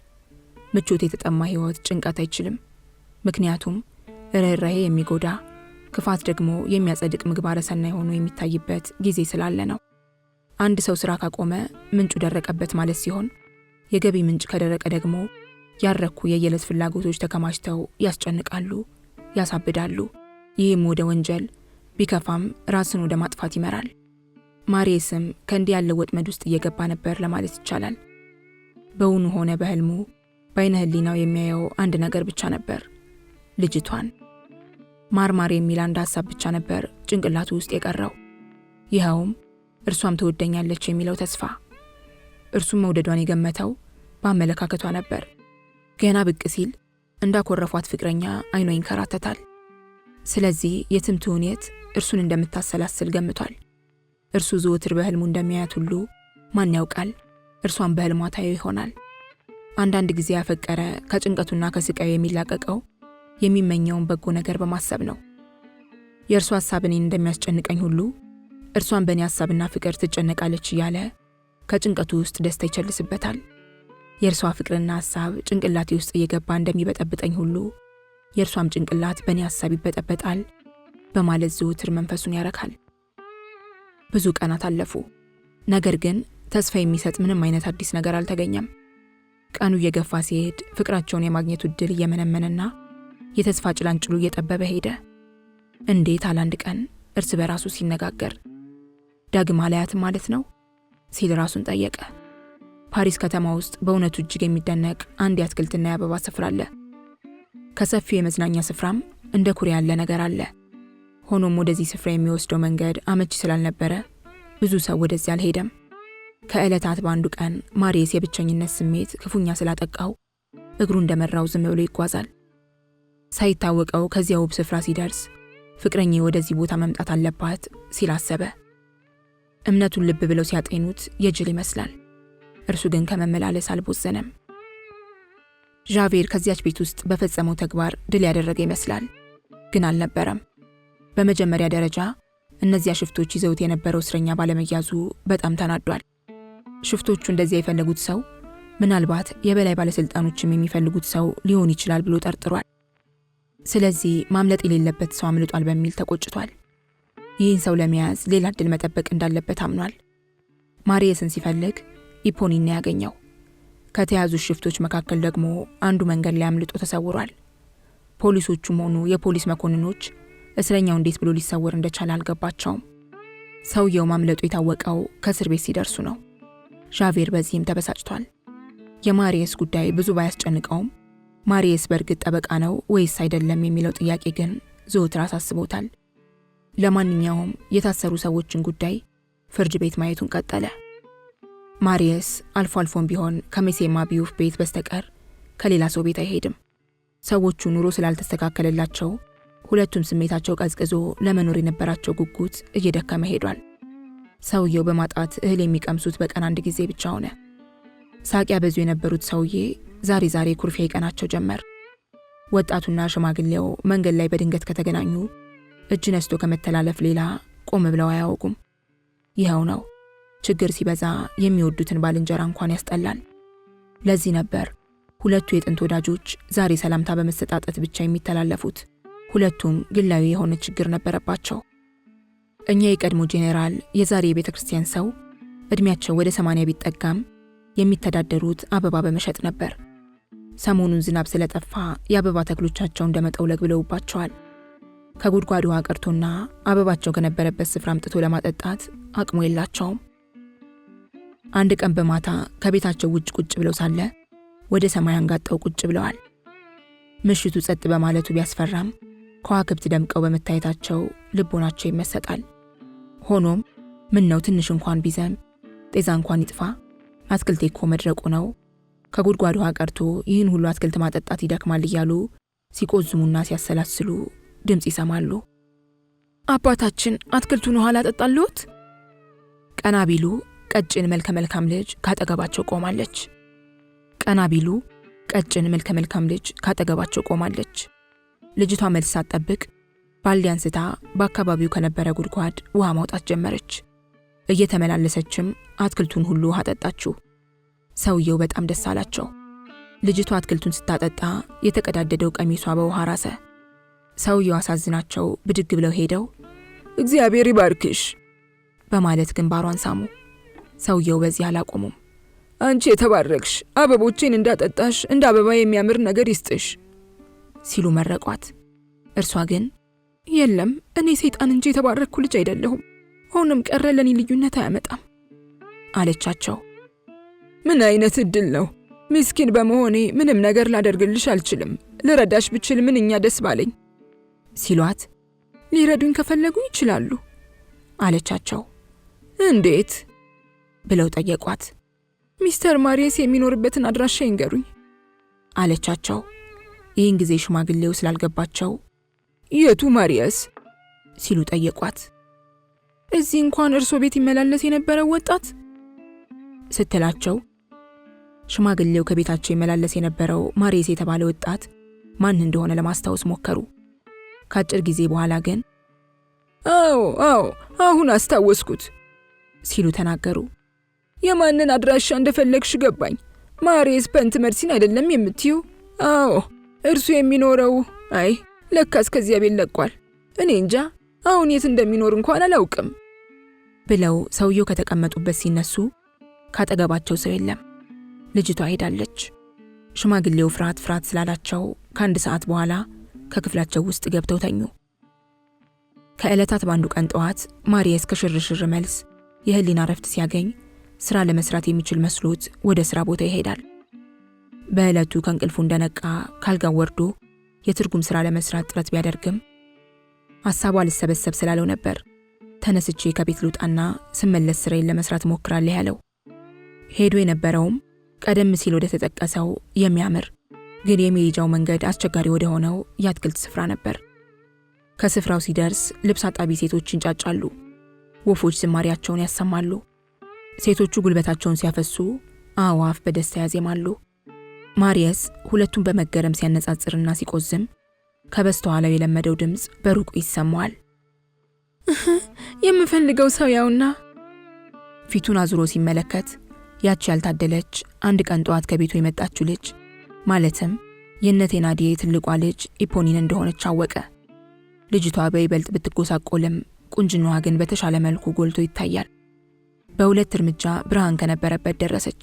A: ምቾት የተጠማ ህይወት ጭንቀት አይችልም። ምክንያቱም ርህራሄ የሚጎዳ ክፋት ደግሞ የሚያጸድቅ ምግባረ ሰናይ ሆኖ የሚታይበት ጊዜ ስላለ ነው። አንድ ሰው ስራ ካቆመ ምንጩ ደረቀበት ማለት ሲሆን፣ የገቢ ምንጭ ከደረቀ ደግሞ ያረኩ የየዕለት ፍላጎቶች ተከማችተው ያስጨንቃሉ፣ ያሳብዳሉ። ይህም ወደ ወንጀል ቢከፋም ራስን ወደ ማጥፋት ይመራል። ማሪየስም ከእንዲህ ያለ ወጥመድ ውስጥ እየገባ ነበር ለማለት ይቻላል። በውኑ ሆነ በህልሙ በአይነ ህሊናው የሚያየው አንድ ነገር ብቻ ነበር፣ ልጅቷን። ማርማር የሚል አንድ ሀሳብ ብቻ ነበር ጭንቅላቱ ውስጥ የቀረው። ይኸውም እርሷም ትወደኛለች የሚለው ተስፋ። እርሱም መውደዷን የገመተው በአመለካከቷ ነበር። ገና ብቅ ሲል እንዳኮረፏት ፍቅረኛ አይኗ ይንከራተታል። ስለዚህ የትም ትሁን የት እርሱን እንደምታሰላስል ገምቷል። እርሱ ዘወትር በህልሙ እንደሚያያት ሁሉ ማን ያውቃል እርሷን በህልሟ ታየው ይሆናል። አንዳንድ ጊዜ ያፈቀረ ከጭንቀቱና ከስቃዩ የሚላቀቀው የሚመኘውን በጎ ነገር በማሰብ ነው። የእርሷ ሀሳብ እኔን እንደሚያስጨንቀኝ ሁሉ እርሷን በእኔ ሀሳብና ፍቅር ትጨነቃለች እያለ ከጭንቀቱ ውስጥ ደስታ ይቸልስበታል። የእርሷ ፍቅርና ሀሳብ ጭንቅላቴ ውስጥ እየገባ እንደሚበጠብጠኝ ሁሉ የእርሷም ጭንቅላት በእኔ ሀሳብ ይበጠበጣል በማለት ዘወትር መንፈሱን ያረካል። ብዙ ቀናት አለፉ። ነገር ግን ተስፋ የሚሰጥ ምንም አይነት አዲስ ነገር አልተገኘም። ቀኑ እየገፋ ሲሄድ ፍቅራቸውን የማግኘቱ ዕድል እየመነመነና የተስፋ ጭላንጭሉ እየጠበበ ሄደ። እንዴት አላንድ ቀን እርስ በራሱ ሲነጋገር ዳግም አላያትም ማለት ነው ሲል ራሱን ጠየቀ። ፓሪስ ከተማ ውስጥ በእውነቱ እጅግ የሚደነቅ አንድ የአትክልትና የአበባ ስፍራ አለ። ከሰፊው የመዝናኛ ስፍራም እንደ ኩሬ ያለ ነገር አለ። ሆኖም ወደዚህ ስፍራ የሚወስደው መንገድ አመቺ ስላልነበረ ብዙ ሰው ወደዚህ አልሄደም። ከዕለታት በአንዱ ቀን ማሪየስ የብቸኝነት ስሜት ክፉኛ ስላጠቃው እግሩ እንደመራው ዝም ብሎ ይጓዛል። ሳይታወቀው ከዚያ ውብ ስፍራ ሲደርስ ፍቅረኛዬ ወደዚህ ቦታ መምጣት አለባት ሲል አሰበ። እምነቱን ልብ ብለው ሲያጤኑት የጅል ይመስላል። እርሱ ግን ከመመላለስ አልቦዘነም። ዣቬር ከዚያች ቤት ውስጥ በፈጸመው ተግባር ድል ያደረገ ይመስላል፣ ግን አልነበረም። በመጀመሪያ ደረጃ እነዚያ ሽፍቶች ይዘውት የነበረው እስረኛ ባለመያዙ በጣም ተናዷል። ሽፍቶቹ እንደዚያ የፈለጉት ሰው ምናልባት የበላይ ባለስልጣኖችም የሚፈልጉት ሰው ሊሆን ይችላል ብሎ ጠርጥሯል። ስለዚህ ማምለጥ የሌለበት ሰው አምልጧል በሚል ተቆጭቷል። ይህን ሰው ለመያዝ ሌላ ዕድል መጠበቅ እንዳለበት አምኗል። ማሪየስን ሲፈልግ ኢፖኒን ያገኘው። ከተያዙ ሽፍቶች መካከል ደግሞ አንዱ መንገድ ላይ አምልጦ ተሰውሯል። ፖሊሶቹም ሆኑ የፖሊስ መኮንኖች እስረኛው እንዴት ብሎ ሊሰወር እንደቻለ አልገባቸውም። ሰውየው ማምለጡ የታወቀው ከእስር ቤት ሲደርሱ ነው። ዣቬር በዚህም ተበሳጭቷል። የማሪየስ ጉዳይ ብዙ ባያስጨንቀውም ማሪየስ በእርግጥ ጠበቃ ነው ወይስ አይደለም የሚለው ጥያቄ ግን ዘወትር አሳስቦታል። ለማንኛውም የታሰሩ ሰዎችን ጉዳይ ፍርድ ቤት ማየቱን ቀጠለ። ማሪየስ አልፎ አልፎም ቢሆን ከሜሴማ ቢዩፍ ቤት በስተቀር ከሌላ ሰው ቤት አይሄድም። ሰዎቹ ኑሮ ስላልተስተካከለላቸው ሁለቱም ስሜታቸው ቀዝቅዞ ለመኖር የነበራቸው ጉጉት እየደከመ ሄዷል። ሰውየው በማጣት እህል የሚቀምሱት በቀን አንድ ጊዜ ብቻ ሆነ። ሳቂያ በዙ የነበሩት ሰውዬ ዛሬ ኩርፊያ ይቀናቸው ጀመር። ወጣቱና ሽማግሌው መንገድ ላይ በድንገት ከተገናኙ እጅ ነስቶ ከመተላለፍ ሌላ ቆም ብለው አያወጉም። ይኸው ነው፣ ችግር ሲበዛ የሚወዱትን ባልንጀራ እንኳን ያስጠላል። ለዚህ ነበር ሁለቱ የጥንት ወዳጆች ዛሬ ሰላምታ በመሰጣጠት ብቻ የሚተላለፉት። ሁለቱም ግላዊ የሆነ ችግር ነበረባቸው። እኛ የቀድሞ ጄኔራል የዛሬ የቤተ ክርስቲያን ሰው እድሜያቸው ወደ 80 ቢጠጋም የሚተዳደሩት አበባ በመሸጥ ነበር። ሰሞኑን ዝናብ ስለጠፋ የአበባ ተክሎቻቸው እንደመጠውለግ ብለውባቸዋል። ከጉድጓዱ ቀርቶና አበባቸው ከነበረበት ስፍራ አምጥቶ ለማጠጣት አቅሙ የላቸውም። አንድ ቀን በማታ ከቤታቸው ውጭ ቁጭ ብለው ሳለ ወደ ሰማይ አንጋጠው ቁጭ ብለዋል። ምሽቱ ጸጥ በማለቱ ቢያስፈራም ከዋክብት ደምቀው በመታየታቸው ልቦናቸው ይመሰጣል። ሆኖም ምን ነው ትንሽ እንኳን ቢዘም ጤዛ እንኳን ይጥፋ፣ አትክልቴ እኮ መድረቁ ነው፣ ከጉድጓዱ ቀርቶ ይህን ሁሉ አትክልት ማጠጣት ይደክማል እያሉ ሲቆዝሙና ሲያሰላስሉ ድምጽ ይሰማሉ። አባታችን አትክልቱን ውሃ ላጠጣልዎት? ቀና ቢሉ ቀጭን መልከ መልካም ልጅ ካጠገባቸው ቆማለች። ልጅቷ መልስ ሳትጠብቅ ባልዲ አንስታ በአካባቢው ከነበረ ጉድጓድ ውሃ ማውጣት ጀመረች። እየተመላለሰችም አትክልቱን ሁሉ ውሃ አጠጣችው። ሰውየው በጣም ደስ አላቸው። ልጅቷ አትክልቱን ስታጠጣ የተቀዳደደው ቀሚሷ በውሃ ራሰ። ሰውየው አሳዝናቸው ብድግ ብለው ሄደው እግዚአብሔር ይባርክሽ በማለት ግንባሯን ሳሙ። ሰውየው በዚህ አላቆሙም። አንቺ የተባረክሽ፣ አበቦቼን እንዳጠጣሽ እንደ አበባ የሚያምር ነገር ይስጥሽ ሲሉ መረቋት። እርሷ ግን የለም እኔ ሰይጣን እንጂ የተባረክኩ ልጅ አይደለሁም፣ ሆኖም ቀረ ለኔ ልዩነት አያመጣም አለቻቸው። ምን አይነት እድል ነው! ምስኪን በመሆኔ ምንም ነገር ላደርግልሽ አልችልም፣ ልረዳሽ ብችል ምንኛ ደስ ባለኝ ሲሏት ሊረዱኝ ከፈለጉ ይችላሉ አለቻቸው። እንዴት ብለው ጠየቋት። ሚስተር ማሪየስ የሚኖርበትን አድራሻ ይንገሩኝ አለቻቸው። ይህን ጊዜ ሽማግሌው ስላልገባቸው የቱ ማሪየስ ሲሉ ጠየቋት። እዚህ እንኳን እርሶ ቤት ይመላለስ የነበረው ወጣት ስትላቸው ሽማግሌው ከቤታቸው ይመላለስ የነበረው ማሪየስ የተባለ ወጣት ማን እንደሆነ ለማስታወስ ሞከሩ። ከአጭር ጊዜ በኋላ ግን አዎ አሁን አስታወስኩት ሲሉ ተናገሩ። የማንን አድራሻ እንደፈለግሽ ገባኝ። ማሪየስ ፐንትመርሲን አይደለም የምትዩ? አዎ እርሱ የሚኖረው ለካስ ከዚያ ቤት ለቋል። እኔ እንጃ አሁን የት እንደሚኖር እንኳን አላውቅም ብለው ሰውየው ከተቀመጡበት ሲነሱ ካጠገባቸው ሰው የለም። ልጅቷ ሄዳለች። ሽማግሌው ፍርሃት ስላላቸው ከአንድ ሰዓት በኋላ ከክፍላቸው ውስጥ ገብተው ተኙ። ከዕለታት ባንዱ ቀን ጠዋት ማሪየስ ከሽርሽር መልስ የህሊና ረፍት ሲያገኝ ስራ ለመስራት የሚችል መስሎት ወደ ስራ ቦታ ይሄዳል። በዕለቱ ከእንቅልፉ እንደነቃ ካልጋው ወርዶ የትርጉም ስራ ለመስራት ጥረት ቢያደርግም ሐሳቡ አልሰበሰብ ስላለው ነበር ተነስቼ ከቤት ልውጣና ስመለስ ስራዬን ለመስራት ሞክራለሁ ያለው። ሄዶ የነበረውም ቀደም ሲል ወደ ተጠቀሰው የሚያምር ግን የሚሄጃው መንገድ አስቸጋሪ ወደ ሆነው የአትክልት ስፍራ ነበር። ከስፍራው ሲደርስ ልብስ አጣቢ ሴቶች ይንጫጫሉ፣ ወፎች ዝማሪያቸውን ያሰማሉ። ሴቶቹ ጉልበታቸውን ሲያፈሱ አዋፍ በደስታ ያዜማሉ። ማሪየስ ሁለቱን በመገረም ሲያነጻጽርና ሲቆዝም ከበስተኋላው የለመደው ድምጽ በሩቁ ይሰማዋል። የምፈልገው ሰው ያውና። ፊቱን አዙሮ ሲመለከት ያቺ ያልታደለች አንድ ቀን ጠዋት ከቤቱ የመጣችው ልጅ ማለትም የነቴናዲዬ ትልቋ ልጅ ኢፖኒን እንደሆነች አወቀ። ልጅቷ በይበልጥ ብትጎሳቆልም ቁንጅናዋ ግን በተሻለ መልኩ ጎልቶ ይታያል። በሁለት እርምጃ ብርሃን ከነበረበት ደረሰች።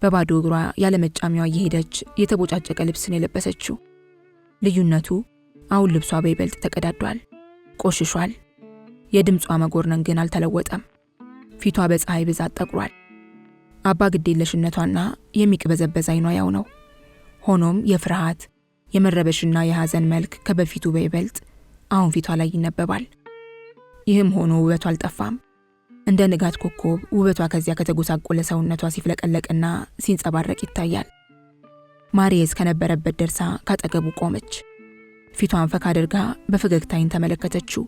A: በባዶ እግሯ ያለመጫሚያዋ እየሄደች የተቦጫጨቀ ልብስን የለበሰችው። ልዩነቱ አሁን ልብሷ በይበልጥ ተቀዳዷል፣ ቆሽሿል። የድምጿ መጎርነን ግን አልተለወጠም። ፊቷ በፀሐይ ብዛት ጠቁሯል። አባ ግዴለሽነቷና የሚቅበዘበዝ አይኗ ያው ነው። ሆኖም የፍርሃት የመረበሽና የሐዘን መልክ ከበፊቱ በይበልጥ አሁን ፊቷ ላይ ይነበባል። ይህም ሆኖ ውበቷ አልጠፋም። እንደ ንጋት ኮከብ ውበቷ ከዚያ ከተጎሳቆለ ሰውነቷ ሲፍለቀለቅና ሲንጸባረቅ ይታያል። ማርየስ ከነበረበት ደርሳ ካጠገቡ ቆመች። ፊቷን ፈካ አድርጋ በፈገግታይን ተመለከተችው።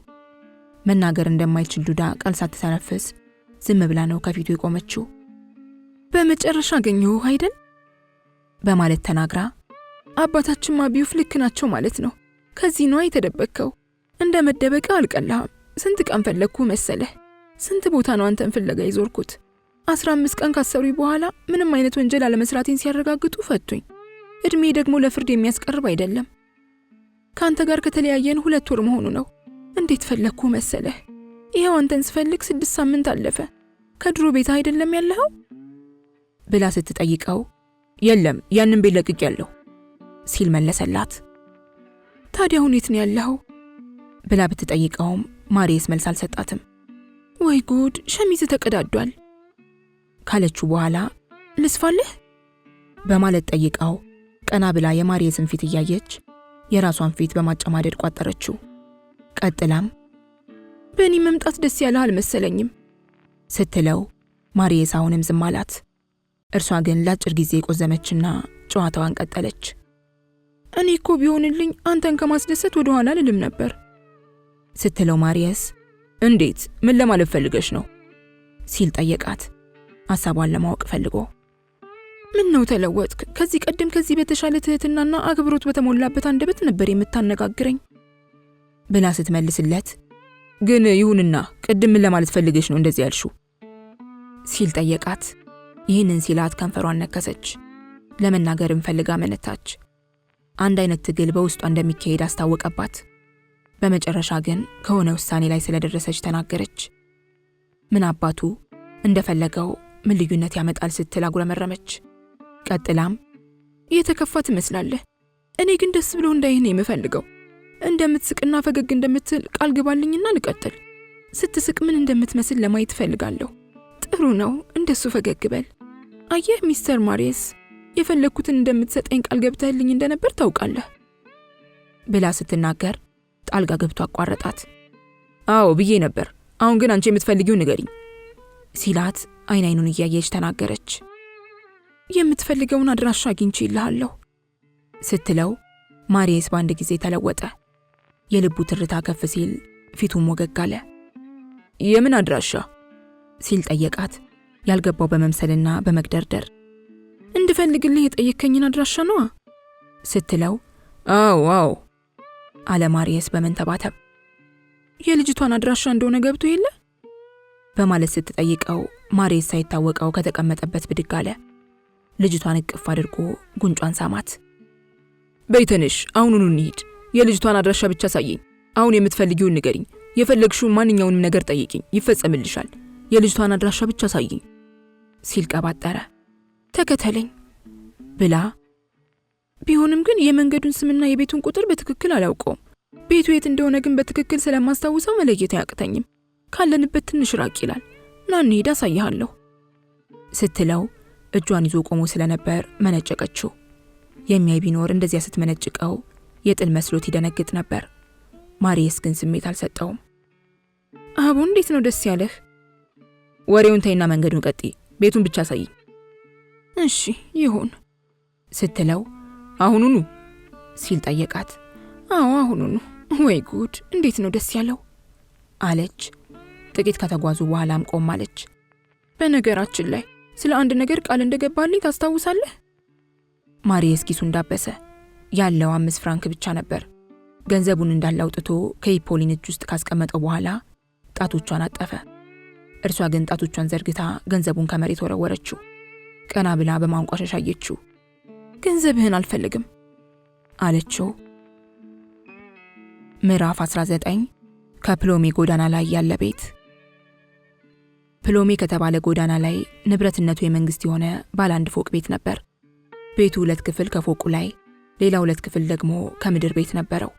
A: መናገር እንደማይችል ዱዳ ቃል ሳትተነፍስ ዝም ብላ ነው ከፊቱ የቆመችው። በመጨረሻ አገኘሁ አይደል? በማለት ተናግራ አባታችን ማቢዩፍ ልክ ናቸው ማለት ነው። ከዚህ ነው የተደበከው። እንደ መደበቅ አልቀላም። ስንት ቀን ፈለግኩ መሰለህ? ስንት ቦታ ነው አንተን ፍለጋ ይዞርኩት። 15 ቀን ካሰሩኝ በኋላ ምንም አይነት ወንጀል አለመስራቴን ሲያረጋግጡ ፈቱኝ። እድሜ ደግሞ ለፍርድ የሚያስቀርብ አይደለም። ካንተ ጋር ከተለያየን 2 ወር መሆኑ ነው። እንዴት ፈለግኩ መሰለህ? ይሄው አንተን ስፈልግ 6 ሳምንት አለፈ። ከድሮ ቤት አይደለም ያለኸው ብላ ስትጠይቀው
B: የለም ያንን ቤት ለቅቄያለሁ
A: ሲል መለሰላት። ታዲያ ሁኔት ነው ያለኸው ብላ ብትጠይቀውም ማርየስ መልስ አልሰጣትም። ወይ ጉድ ሸሚዝ ተቀዳዷል ካለችው በኋላ ልስፋልህ በማለት ጠይቀው ቀና ብላ የማርየስን ፊት እያየች የራሷን ፊት በማጨማደድ ቋጠረችው። ቀጥላም በእኔ መምጣት ደስ ያለህ አልመሰለኝም ስትለው ማርየስ አሁንም ዝም አላት። እርሷ ግን ለአጭር ጊዜ ቆዘመችና ጨዋታዋን ቀጠለች። እኔ እኮ ቢሆንልኝ አንተን ከማስደሰት ወደ ኋላ ልልም ነበር ስትለው ማርየስ
B: እንዴት ምን ለማለት ፈልገሽ ነው
A: ሲል ጠየቃት። ሐሳቧን ለማወቅ ፈልጎ ምን ነው ተለወጥክ? ከዚህ ቀደም ከዚህ በተሻለ ትህትናና አክብሮት በተሞላበት አንደበት ነበር የምታነጋግረኝ ብላ ስትመልስለት
B: ግን ይሁንና ቅድም ምን ለማለት ፈልገሽ ነው እንደዚህ ያልሽው
A: ሲል ጠየቃት። ይህንን ሲላት ከንፈሯን ነከሰች። ለመናገርም ፈልጋ መነታች። አንድ አይነት ትግል በውስጧ እንደሚካሄድ አስታወቀባት። በመጨረሻ ግን ከሆነ ውሳኔ ላይ ስለደረሰች ተናገረች። ምን አባቱ እንደፈለገው ምን ልዩነት ያመጣል ስትል አጉረመረመች። ቀጥላም የተከፋ ትመስላለህ። እኔ ግን ደስ ብሎ እንዳይህ ነው የምፈልገው። እንደምትስቅና ፈገግ እንደምትል ቃል ግባልኝና ልቀጥል። ስትስቅ ምን እንደምትመስል ለማየት ፈልጋለሁ። ጥሩ ነው፣ እንደሱ ፈገግ በል። አየህ ሚስተር ማርየስ፣ የፈለኩትን እንደምትሰጠኝ ቃል ገብተህልኝ እንደነበር ታውቃለህ ብላ ስትናገር ጣልጋ ገብቶ አቋረጣት።
B: አዎ ብዬ ነበር። አሁን ግን አንቺ የምትፈልጊው ንገሪኝ
A: ሲላት አይን አይኑን እያየች ተናገረች። የምትፈልገውን አድራሻ አግኝቼልሃለሁ ስትለው ማርየስ በአንድ ጊዜ ተለወጠ። የልቡ ትርታ ከፍ ሲል ፊቱም ወገግ አለ።
B: የምን አድራሻ
A: ሲል ጠየቃት፣ ያልገባው በመምሰልና በመግደርደር። እንድፈልግልህ የጠየከኝን አድራሻ ነዋ ስትለው
B: አዎ
A: አለ ማርየስ በመንተባተብ። የልጅቷን አድራሻ እንደሆነ ገብቶ የለ በማለት ስትጠይቀው ማርየስ ሳይታወቀው ከተቀመጠበት ብድግ አለ። ልጅቷን እቅፍ አድርጎ ጉንጯን ሳማት።
B: በይተንሽ አሁኑኑ እንሂድ። የልጅቷን አድራሻ ብቻ ሳየኝ። አሁን የምትፈልጊውን ንገሪኝ። የፈለግሽውን ማንኛውንም ነገር ጠይቂኝ፣ ይፈጸምልሻል። የልጅቷን አድራሻ ብቻ ሳየኝ ሲል ቀባጠረ። ተከተለኝ ብላ ቢሆንም ግን የመንገዱን ስምና የቤቱን ቁጥር በትክክል አላውቀውም። ቤቱ የት እንደሆነ ግን በትክክል ስለማስታውሰው መለየት አያቅተኝም። ካለንበት ትንሽ ራቅ ይላል። ና እንሂድ አሳይሃለሁ ስትለው እጇን ይዞ ቆሞ ስለነበር መነጨቀችው። የሚያይ ቢኖር እንደዚያ ስትመነጭቀው የጥል መስሎት ይደነግጥ ነበር። ማርየስ ግን ስሜት አልሰጠውም። አቡ እንዴት ነው ደስ ያለህ? ወሬውን ተይና መንገዱን ቀጥይ። ቤቱን ብቻ ሳይኝ።
A: እሺ ይሁን ስትለው
B: አሁኑኑ
A: ሲል ጠየቃት። አዎ አሁኑኑ። ወይ ጉድ እንዴት ነው ደስ ያለው አለች። ጥቂት ከተጓዙ በኋላም ቆም አለች። በነገራችን ላይ ስለ አንድ ነገር ቃል እንደገባልኝ ታስታውሳለህ? ማርየስ ኪሱን ዳበሰ። ያለው 5 ፍራንክ ብቻ ነበር። ገንዘቡን እንዳላውጥቶ ከኢፖሊን እጅ ውስጥ ካስቀመጠው በኋላ ጣቶቿን አጠፈ። እርሷ ግን ጣቶቿን ዘርግታ ገንዘቡን ከመሬት ወረወረችው። ቀና ብላ በማንቋሸሽ አየችው። ገንዘብህን አልፈልግም አለችው። ምዕራፍ 19 ከፕሎሜ ጎዳና ላይ ያለ ቤት። ፕሎሜ ከተባለ ጎዳና ላይ ንብረትነቱ የመንግስት የሆነ ባለ 1 ፎቅ ቤት ነበር። ቤቱ 2 ክፍል ከፎቁ ላይ፣ ሌላ 2 ክፍል ደግሞ ከምድር ቤት ነበረው።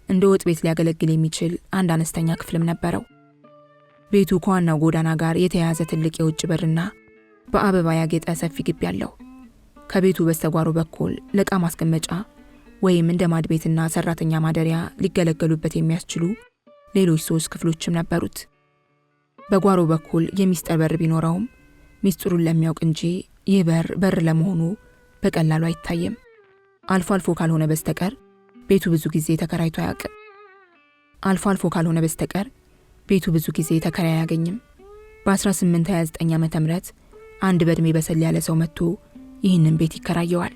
A: እንደ ወጥ ቤት ሊያገለግል የሚችል አንድ አነስተኛ ክፍልም ነበረው። ቤቱ ከዋናው ጎዳና ጋር የተያያዘ ትልቅ የውጭ በርና በአበባ ያጌጠ ሰፊ ግቢ አለው። ከቤቱ በስተጓሮ በኩል ለዕቃ ማስቀመጫ ወይም እንደ ማድቤትና ሰራተኛ ማደሪያ ሊገለገሉበት የሚያስችሉ ሌሎች 3 ክፍሎችም ነበሩት። በጓሮ በኩል የሚስጥር በር ቢኖረውም ሚስጥሩን ለሚያውቅ እንጂ ይህ በር ለመሆኑ በቀላሉ አይታየም። አልፎ አልፎ ካልሆነ በስተቀር ቤቱ ብዙ ጊዜ ተከራይቶ አያገኝም። በ1829 ዓመተ ምህረት አንድ በእድሜ በሰል ያለ ሰው መጥቶ ይህንን ቤት ይከራየዋል።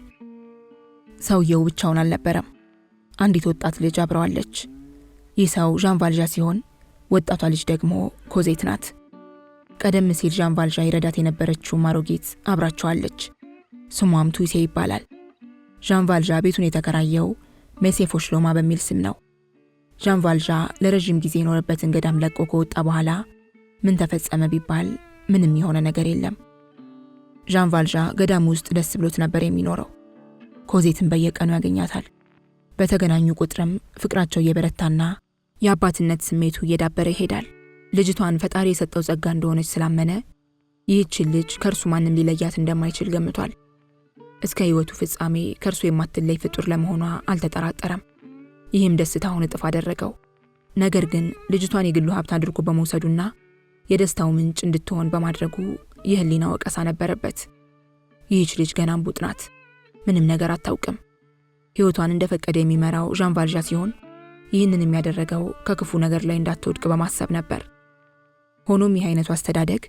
A: ሰውየው ብቻውን አልነበረም። አንዲት ወጣት ልጅ አብረዋለች። ይህ ሰው ዣን ቫልዣ ሲሆን ወጣቷ ልጅ ደግሞ ኮዜት ናት። ቀደም ሲል ዣን ቫልዣ ይረዳት የነበረችው ማሮጌት አብራቸዋለች። ስሟም ቱሴ ይባላል። ዣን ቫልዣ ቤቱን የተከራየው ሜሴ ፎሽሎማ በሚል ስም ነው። ዣን ቫልዣ ለረጅም ጊዜ የኖረበትን ገዳም ለቆ ከወጣ በኋላ ምን ተፈጸመ ቢባል ምንም የሆነ ነገር የለም። ዣን ቫልዣ ገዳም ውስጥ ደስ ብሎት ነበር የሚኖረው። ኮዜትን በየቀኑ ያገኛታል። በተገናኙ ቁጥርም ፍቅራቸው እየበረታና የአባትነት ስሜቱ እየዳበረ ይሄዳል። ልጅቷን ፈጣሪ የሰጠው ጸጋ እንደሆነች ስላመነ ይህችን ልጅ ከእርሱ ማንም ሊለያት እንደማይችል ገምቷል። እስከ ሕይወቱ ፍጻሜ ከእርሱ የማትለይ ፍጡር ለመሆኗ አልተጠራጠረም። ይህም ደስታውን እጥፍ አደረገው። ነገር ግን ልጅቷን የግሉ ሀብት አድርጎ በመውሰዱና የደስታው ምንጭ እንድትሆን በማድረጉ የህሊና ወቀሳ ነበረበት። ይህች ልጅ ገና እምቡጥ ናት። ምንም ነገር አታውቅም። ሕይወቷን እንደፈቀደ የሚመራው ዣን ቫልዣ ሲሆን ይህንን የሚያደረገው ከክፉ ነገር ላይ እንዳትወድቅ በማሰብ ነበር። ሆኖም ይህ አይነቱ አስተዳደግ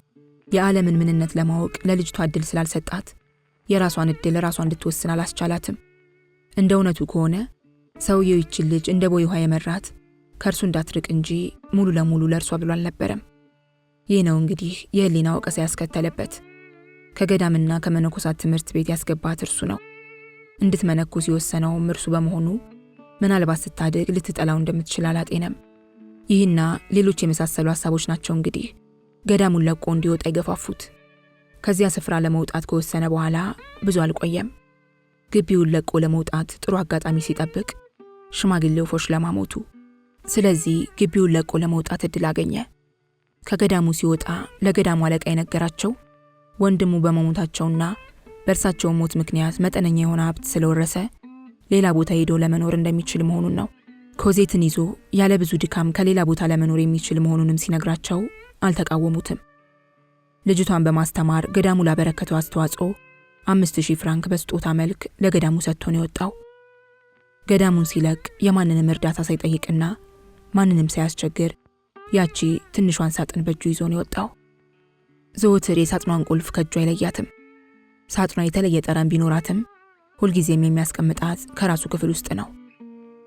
A: የዓለምን ምንነት ለማወቅ ለልጅቷ እድል ስላልሰጣት የራሷን እድል ራሷ እንድትወስን አላስቻላትም። እንደ እውነቱ ከሆነ ሰውየው ይችን ልጅ እንደ ቦይ ውሃ የመራት ከእርሱ እንዳትርቅ እንጂ ሙሉ ለሙሉ ለእርሷ ብሎ አልነበረም። ይህ ነው እንግዲህ የህሊና ወቀሳ ያስከተለበት። ከገዳምና ከመነኮሳት ትምህርት ቤት ያስገባት እርሱ ነው። እንድትመነኩስ የወሰነውም እርሱ በመሆኑ ምናልባት ስታድግ ልትጠላው እንደምትችል አላጤነም። ይህና ሌሎች የመሳሰሉ ሀሳቦች ናቸው እንግዲህ ገዳሙን ለቆ እንዲወጣ የገፋፉት። ከዚያ ስፍራ ለመውጣት ከወሰነ በኋላ ብዙ አልቆየም። ግቢውን ለቆ ለመውጣት ጥሩ አጋጣሚ ሲጠብቅ ሽማግሌው ፎሽሎማ ሞቱ። ስለዚህ ግቢውን ለቆ ለመውጣት እድል አገኘ። ከገዳሙ ሲወጣ ለገዳሙ አለቃ የነገራቸው ወንድሙ በመሞታቸውና በእርሳቸው ሞት ምክንያት መጠነኛ የሆነ ሀብት ስለወረሰ ሌላ ቦታ ሄዶ ለመኖር እንደሚችል መሆኑን ነው። ኮዜትን ይዞ ያለ ብዙ ድካም ከሌላ ቦታ ለመኖር የሚችል መሆኑንም ሲነግራቸው አልተቃወሙትም። ልጅቷን በማስተማር ገዳሙ ላበረከተው አስተዋጽኦ 5000 ፍራንክ በስጦታ መልክ ለገዳሙ ሰጥቶ ነው የወጣው። ገዳሙን ሲለቅ የማንንም እርዳታ ሳይጠይቅና ማንንም ሳያስቸግር ያቺ ትንሿን ሳጥን በእጁ ይዞ ነው የወጣው። ዘወትር የሳጥኗን ቁልፍ ከእጁ አይለያትም። ሳጥኗ የተለየ ጠረን ቢኖራትም ሁልጊዜም የሚያስቀምጣት ከራሱ ክፍል ውስጥ ነው።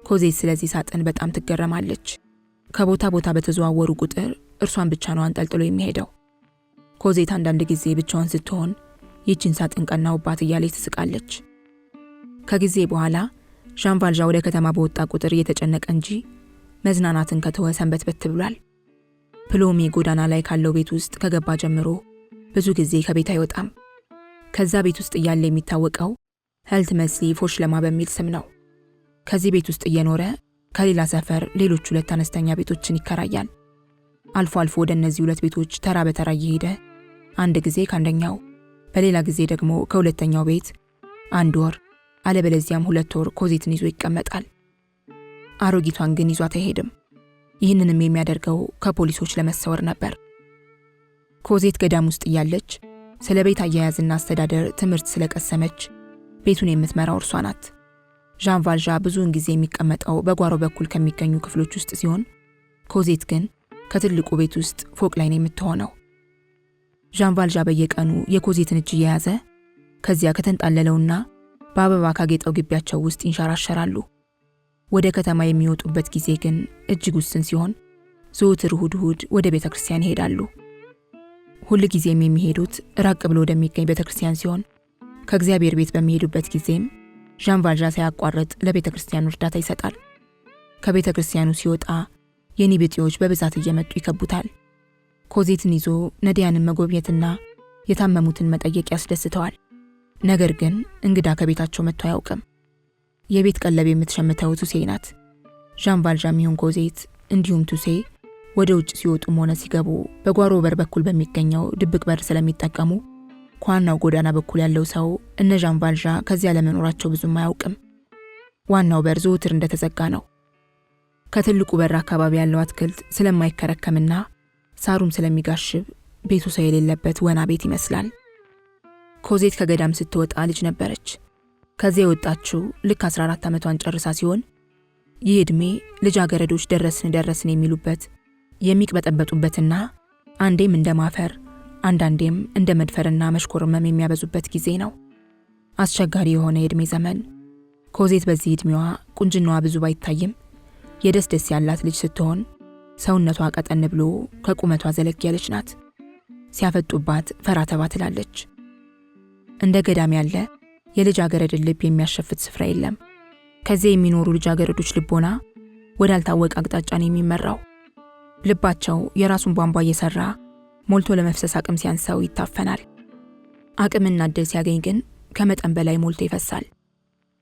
A: ኮዜት ስለዚህ ሳጥን በጣም ትገረማለች። ከቦታ ቦታ በተዘዋወሩ ቁጥር እርሷን ብቻ ነው አንጠልጥሎ የሚሄደው። ኮዜት አንዳንድ ጊዜ ብቻዋን ስትሆን ይህችን ሳጥን ቀናውባት እያለች ትስቃለች። ከጊዜ በኋላ ዣን ቫልዣ ወደ ከተማ በወጣ ቁጥር እየተጨነቀ እንጂ መዝናናትን ከተወ ሰንበትበት ብሏል። ፕሎሜ ጎዳና ላይ ካለው ቤት ውስጥ ከገባ ጀምሮ ብዙ ጊዜ ከቤት አይወጣም። ከዛ ቤት ውስጥ እያለ የሚታወቀው ሄልት መስሊ ፎሽሎማ በሚል ስም ነው። ከዚህ ቤት ውስጥ እየኖረ ከሌላ ሰፈር ሌሎች 2 አነስተኛ ቤቶችን ይከራያል። አልፎ አልፎ ወደ እነዚህ 2 ቤቶች ተራ በተራ እየሄደ አንድ ጊዜ ከአንደኛው በሌላ ጊዜ ደግሞ ከሁለተኛው ቤት 1 ወር አለበለዚያም 2 ወር ኮዜትን ይዞ ይቀመጣል። አሮጊቷን ግን ይዟት አይሄድም። ይህንንም የሚያደርገው ከፖሊሶች ለመሰወር ነበር። ኮዜት ገዳም ውስጥ እያለች ስለ ቤት አያያዝና አስተዳደር ትምህርት ስለቀሰመች ቤቱን የምትመራው እርሷ ናት። ዣን ቫልዣ ብዙውን ጊዜ የሚቀመጠው በጓሮ በኩል ከሚገኙ ክፍሎች ውስጥ ሲሆን ኮዜት ግን ከትልቁ ቤት ውስጥ ፎቅ ላይ ነው የምትሆነው። ዣን ቫልዣ በየቀኑ የኮዜትን እጅ እየያዘ ከዚያ ከተንጣለለውና በአበባ ካጌጠው ግቢያቸው ውስጥ ይንሸራሸራሉ። ወደ ከተማ የሚወጡበት ጊዜ ግን እጅግ ውስን ሲሆን ዘወትር እሁድ ወደ ቤተ ክርስቲያን ይሄዳሉ። ሁል ጊዜም የሚሄዱት ራቅ ብሎ ወደሚገኝ ቤተ ክርስቲያን ሲሆን ከእግዚአብሔር ቤት በሚሄዱበት ጊዜም ዣን ቫልዣ ሳያቋርጥ ለቤተ ክርስቲያኑ እርዳታ ይሰጣል። ከቤተ ክርስቲያኑ ሲወጣ የኔ ቢጤዎች በብዛት እየመጡ ይከቡታል። ኮዜትን ይዞ ነዳያንን መጎብኘትና የታመሙትን መጠየቅ ያስደስተዋል። ነገር ግን እንግዳ ከቤታቸው መጥቶ አያውቅም። የቤት ቀለብ የምትሸምተው ቱሴ ናት። ዣን ቫልዣም ይሁን ኮዜት እንዲሁም ቱሴ ወደ ውጭ ሲወጡም ሆነ ሲገቡ በጓሮ በር በኩል በሚገኘው ድብቅ በር ስለሚጠቀሙ ከዋናው ጎዳና በኩል ያለው ሰው እነ ዣን ቫልዣ ከዚያ ለመኖራቸው ብዙም አያውቅም። ዋናው በር ዘወትር እንደተዘጋ ነው። ከትልቁ በር አካባቢ ያለው አትክልት ስለማይከረከምና ሳሩም ስለሚጋሽብ ቤቱ ሰው የሌለበት ወና ቤት ይመስላል። ኮዜት ከገዳም ስትወጣ ልጅ ነበረች። ከዚያ የወጣችው ልክ 14 ዓመቷን ጨርሳ ሲሆን ይህ ዕድሜ ልጃገረዶች ደረስን የሚሉበት የሚቅበጠበጡበትና አንዴም እንደማፈር አንዳንዴም እንደ መድፈርና መሽኮርመም የሚያበዙበት ጊዜ ነው። አስቸጋሪ የሆነ የዕድሜ ዘመን። ኮዜት በዚህ ዕድሜዋ ቁንጅናዋ ብዙ ባይታይም የደስ ያላት ልጅ ስትሆን ሰውነቷ ቀጠን ብሎ ከቁመቷ ዘለግ ያለች ናት። ሲያፈጡባት ፈራ ተባ ትላለች። እንደ ገዳም ያለ የልጃገረድን ልብ የሚያሸፍት ስፍራ የለም። ከዚያ የሚኖሩ ልጃገረዶች ልቦና ወዳልታወቀ አቅጣጫ ነው የሚመራው። ልባቸው የራሱን ቧንቧ እየሰራ ሞልቶ ለመፍሰስ አቅም ሲያንሰው ይታፈናል። አቅምና ዕድል ሲያገኝ ግን ከመጠን በላይ ሞልቶ ይፈሳል።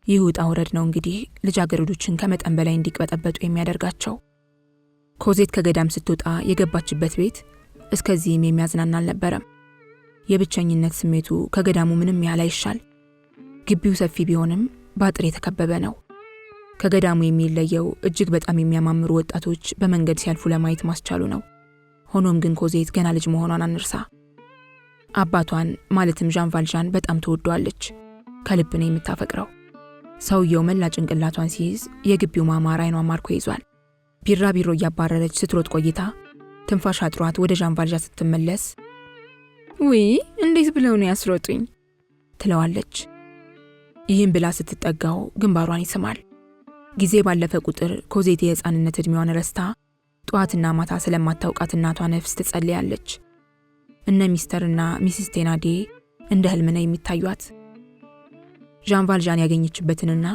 A: ይህ ውጣ ውረድ ነው እንግዲህ ልጃገረዶችን ከመጠን በላይ እንዲቅበጠበጡ የሚያደርጋቸው። ኮዜት ከገዳም ስትወጣ የገባችበት ቤት እስከዚህም የሚያዝናና አልነበረም። የብቸኝነት ስሜቱ ከገዳሙ ምንም ያህል አይሻል። ግቢው ሰፊ ቢሆንም በአጥር የተከበበ ነው። ከገዳሙ የሚለየው እጅግ በጣም የሚያማምሩ ወጣቶች በመንገድ ሲያልፉ ለማየት ማስቻሉ ነው። ሆኖም ግን ኮዜት ገና ልጅ መሆኗን አንርሳ። አባቷን ማለትም ዣን ቫልዣን በጣም ትወደዋለች። ከልብ ነው የምታፈቅረው። ሰውየው መላ ጭንቅላቷን ሲይዝ የግቢው ማማር አይኗን ማርኮ ይዟል። ቢራቢሮ እያባረረች ስትሮጥ ቆይታ ትንፋሽ አጥሯት ወደ ዣን ቫልዣ ስትመለስ ውይ እንዴት ብለው ነው ያስሮጡኝ ትለዋለች። ይህን ብላ ስትጠጋው ግንባሯን ይስማል። ጊዜ ባለፈ ቁጥር ኮዜት የሕፃንነት ዕድሜዋን ረስታ ጠዋትና ማታ ስለማታውቃት እናቷ ነፍስ ትጸልያለች። እነ ሚስተርና ሚሲስ ቴናዴ እንደ ህልም ነው የሚታዩት። ዣን ቫልዣን ያገኘችበትንና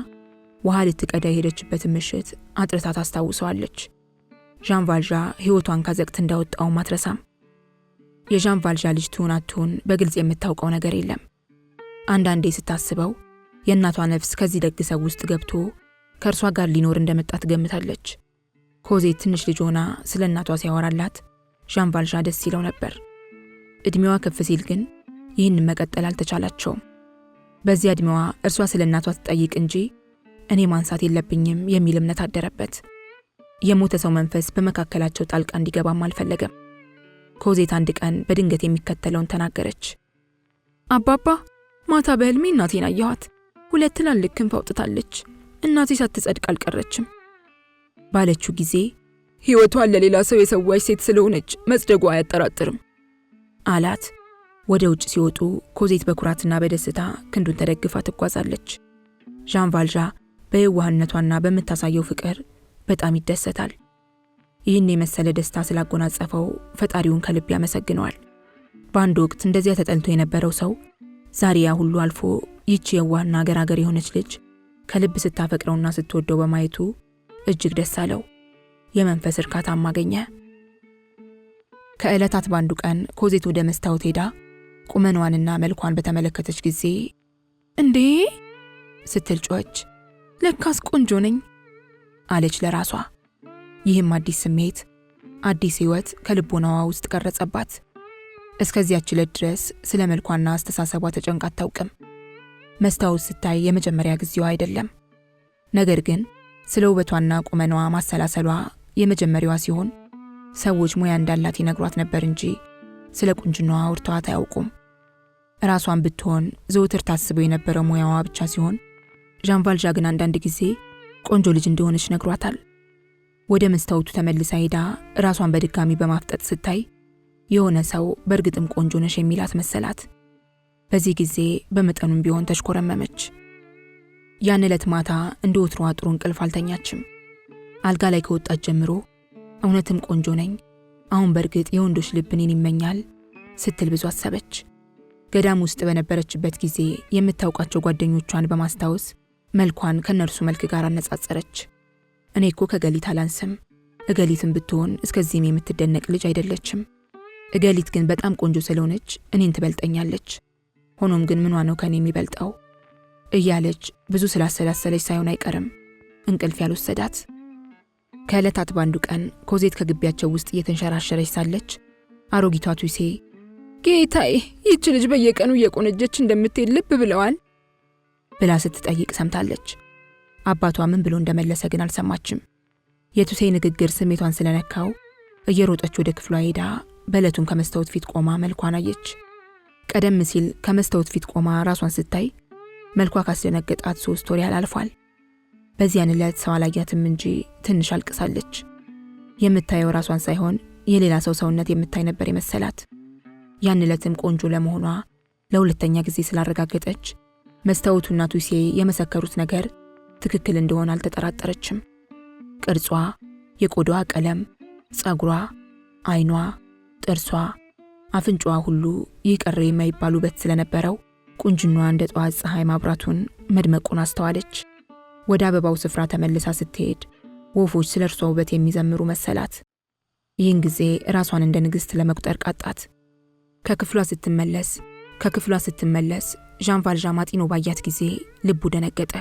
A: ውሃ ልትቀዳ የሄደችበትን ምሽት አጥርታ ታስታውሰዋለች። ዣን ቫልዣ ሕይወቷን ካዘቅት እንዳወጣው ማትረሳም። የዣን ቫልዣ ልጅ ትሁን አትሁን በግልጽ የምታውቀው ነገር የለም። አንዳንዴ ስታስበው የእናቷ ነፍስ ከዚህ ደግ ሰው ውስጥ ገብቶ ከእርሷ ጋር ሊኖር እንደመጣ ትገምታለች። ኮዜት ትንሽ ልጅ ሆና ስለ እናቷ ሲያወራላት ዣን ቫልዣ ደስ ይለው ነበር። ዕድሜዋ ከፍ ሲል ግን ይህን መቀጠል አልተቻላቸውም። በዚያ ዕድሜዋ እርሷ ስለ እናቷ ትጠይቅ እንጂ እኔ ማንሳት የለብኝም የሚል እምነት አደረበት። የሞተ ሰው መንፈስ በመካከላቸው ጣልቃ እንዲገባም አልፈለገም። ኮዜት አንድ ቀን በድንገት የሚከተለውን ተናገረች። አባባ ማታ በህልሜ እናቴን አየኋት። 2 ትላልቅ ክንፍ አውጥታለች። እናቴ ሳትጸድቅ አልቀረችም ባለችው ጊዜ ሕይወቷን ለሌላ ሰው የሰዋች ሴት ስለሆነች መጽደጓ አያጠራጥርም አላት። ወደ ውጭ ሲወጡ ኮዜት በኩራትና በደስታ ክንዱን ተደግፋ ትጓዛለች። ዣን ቫልዣ በየዋህነቷና በምታሳየው ፍቅር በጣም ይደሰታል። ይህን የመሰለ ደስታ ስላጎናጸፈው ፈጣሪውን ከልብ ያመሰግነዋል። በአንድ ወቅት እንደዚያ ተጠልቶ የነበረው ሰው ዛሬ ያ ሁሉ አልፎ ይህች የዋህና ገራገር የሆነች ልጅ ከልብ ስታፈቅረውና ስትወደው በማየቱ እጅግ ደስ አለው። የመንፈስ እርካታም አገኘ። ከዕለታት ባንዱ ቀን ኮዜት ወደ መስታወት ሄዳ ቁመኗንና መልኳን በተመለከተች ጊዜ እንዴ ስትል ጮኸች። ለካስ ቆንጆ ነኝ አለች ለራሷ። ይህም አዲስ ስሜት፣ አዲስ ሕይወት ከልቦናዋ ውስጥ ቀረጸባት። እስከዚያች ዕለት ድረስ ስለ መልኳና አስተሳሰቧ ተጨንቃ አታውቅም። መስታወት ስታይ የመጀመሪያ ጊዜዋ አይደለም። ነገር ግን ስለ ውበቷና ቁመናዋ ማሰላሰሏ የመጀመሪያዋ ሲሆን ሰዎች ሙያ እንዳላት ይነግሯት ነበር እንጂ ስለ ቁንጅናዋ አውርተዋት አያውቁም። ራሷን ብትሆን ዘውትር ታስበው የነበረው ሙያዋ ብቻ ሲሆን ዣን ቫልዣ ግን አንዳንድ ጊዜ ቆንጆ ልጅ እንደሆነች ነግሯታል። ወደ መስታወቱ ተመልሳ ሄዳ ራሷን በድጋሚ በማፍጠጥ ስታይ የሆነ ሰው በእርግጥም ቆንጆ ነሽ የሚላት መሰላት። በዚህ ጊዜ በመጠኑም ቢሆን ተሽኮረመመች። ያን ዕለት ማታ እንደ ወትሮዋ ጥሩ እንቅልፍ አልተኛችም። አልጋ ላይ ከወጣች ጀምሮ እውነትም ቆንጆ ነኝ፣ አሁን በእርግጥ የወንዶች ልብ እኔን ይመኛል ስትል ብዙ አሰበች። ገዳም ውስጥ በነበረችበት ጊዜ የምታውቃቸው ጓደኞቿን በማስታወስ መልኳን ከነርሱ መልክ ጋር አነጻጸረች። እኔ እኮ ከገሊት አላንስም፣ እገሊትም ብትሆን እስከዚህም የምትደነቅ ልጅ አይደለችም። እገሊት ግን በጣም ቆንጆ ስለሆነች እኔን ትበልጠኛለች። ሆኖም ግን ምኗ ነው ከኔ የሚበልጠው እያለች ብዙ ስላሰላሰለች ሳይሆን አይቀርም እንቅልፍ ያልወሰዳት። ከዕለታት ባንዱ ቀን ኮዜት ከግቢያቸው ውስጥ እየተንሸራሸረች ሳለች አሮጊቷ ቱሴ
B: ጌታዬ ይህች ልጅ በየቀኑ እየቆነጀች እንደምትሄድ ልብ ብለዋል
A: ብላ ስትጠይቅ ሰምታለች። አባቷ ምን ብሎ እንደመለሰ ግን አልሰማችም። የቱሴ ንግግር ስሜቷን ስለነካው እየሮጠች ወደ ክፍሏ ሄዳ በለቱን ከመስታወት ፊት ቆማ መልኳን አየች። ቀደም ሲል ከመስታወት ፊት ቆማ ራሷን ስታይ መልኳ ካስደነገጣት 3 ወር ያህል አልፏል። በዚያን ዕለት ሰው አላያትም እንጂ ትንሽ አልቅሳለች። የምታየው ራሷን ሳይሆን የሌላ ሰው ሰውነት የምታይ ነበር የመሰላት። ያን ዕለትም ቆንጆ ለመሆኗ ለሁለተኛ ጊዜ ስላረጋገጠች መስታወቱና ቱሴ የመሰከሩት ነገር ትክክል እንደሆነ አልተጠራጠረችም። ቅርጿ፣ የቆዳዋ ቀለም፣ ጸጉሯ፣ አይኗ፣ ጥርሷ፣ አፍንጫዋ ሁሉ ይቀር የማይባል ውበት ስለነበረው ቁንጅናዋ እንደ ጠዋት ፀሐይ ማብራቱን መድመቁን አስተዋለች። ወደ አበባው ስፍራ ተመልሳ ስትሄድ ወፎች ስለ እርሷ ውበት የሚዘምሩ መሰላት። ይህን ጊዜ ራሷን እንደ ንግሥት ለመቁጠር ቃጣት። ከክፍሏ ስትመለስ ዣን ቫልዣን ማጢኖ ባያት ጊዜ ልቡ ደነገጠ።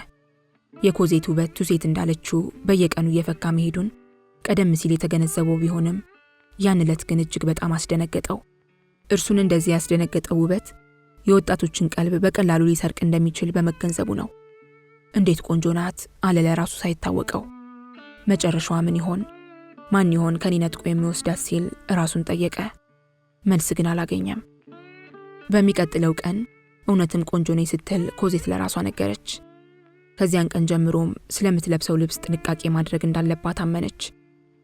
A: የኮዜት ውበት ቱሴት እንዳለችው በየቀኑ እየፈካ መሄዱን ቀደም ሲል የተገነዘበው ቢሆንም ያን ዕለት ግን እጅግ በጣም አስደነገጠው። እርሱን እንደዚህ ያስደነገጠው ውበት የወጣቶችን ቀልብ በቀላሉ ሊሰርቅ እንደሚችል በመገንዘቡ ነው። እንዴት ቆንጆ ናት አለ ለራሱ ሳይታወቀው። መጨረሻዋ ምን ይሆን? ማን ይሆን ከኔ ነጥቆ የሚወስዳት ሲል ራሱን ጠየቀ። መልስ ግን አላገኘም። በሚቀጥለው ቀን እውነትም ቆንጆ ነኝ ስትል ኮዜት ለራሷ ነገረች። ከዚያን ቀን ጀምሮም ስለምትለብሰው ልብስ ጥንቃቄ ማድረግ እንዳለባት አመነች።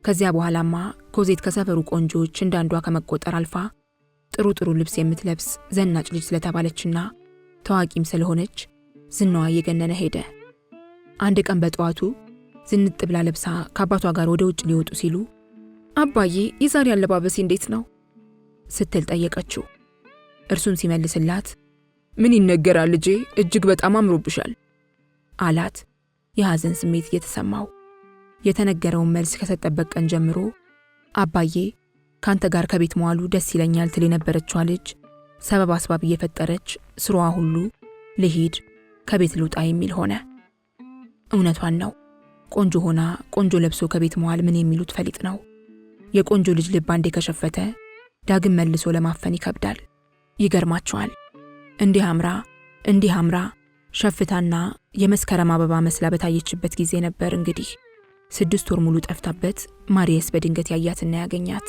A: ከዚያ በኋላማ ኮዜት ከሰፈሩ ቆንጆዎች እንዳንዷ ከመቆጠር አልፋ ጥሩ ልብስ የምትለብስ ዘናጭ ልጅ ስለተባለችና ታዋቂም ስለሆነች ዝናዋ እየገነነ ሄደ። አንድ ቀን በጠዋቱ ዝንጥ ብላ ለብሳ ከአባቷ ጋር ወደ ውጭ ሊወጡ ሲሉ አባዬ የዛሬ አለባበሴ እንዴት ነው ስትል ጠየቀችው። እርሱም ሲመልስላት ምን ይነገራል ልጄ፣ እጅግ በጣም አምሮብሻል አላት፣ የሐዘን ስሜት እየተሰማው። የተነገረውን መልስ ከሰጠበት ቀን ጀምሮ አባዬ ካንተ ጋር ከቤት መዋሉ ደስ ይለኛል ትል የነበረችዋ ልጅ ሰበብ አስባብ እየፈጠረች ስሯዋ ሁሉ ልሂድ፣ ከቤት ልውጣ የሚል ሆነ። እውነቷን ነው። ቆንጆ ሆና ቆንጆ ለብሶ ከቤት መዋል ምን የሚሉት ፈሊጥ ነው። የቆንጆ ልጅ ልብ አንዴ ከሸፈተ ዳግም መልሶ ለማፈን ይከብዳል። ይገርማቸዋል። እንዲህ አምራ ሸፍታና የመስከረም አበባ መስላ በታየችበት ጊዜ ነበር እንግዲህ 6 ወር ሙሉ ጠፍታበት ማሪየስ በድንገት ያያትና ያገኛት።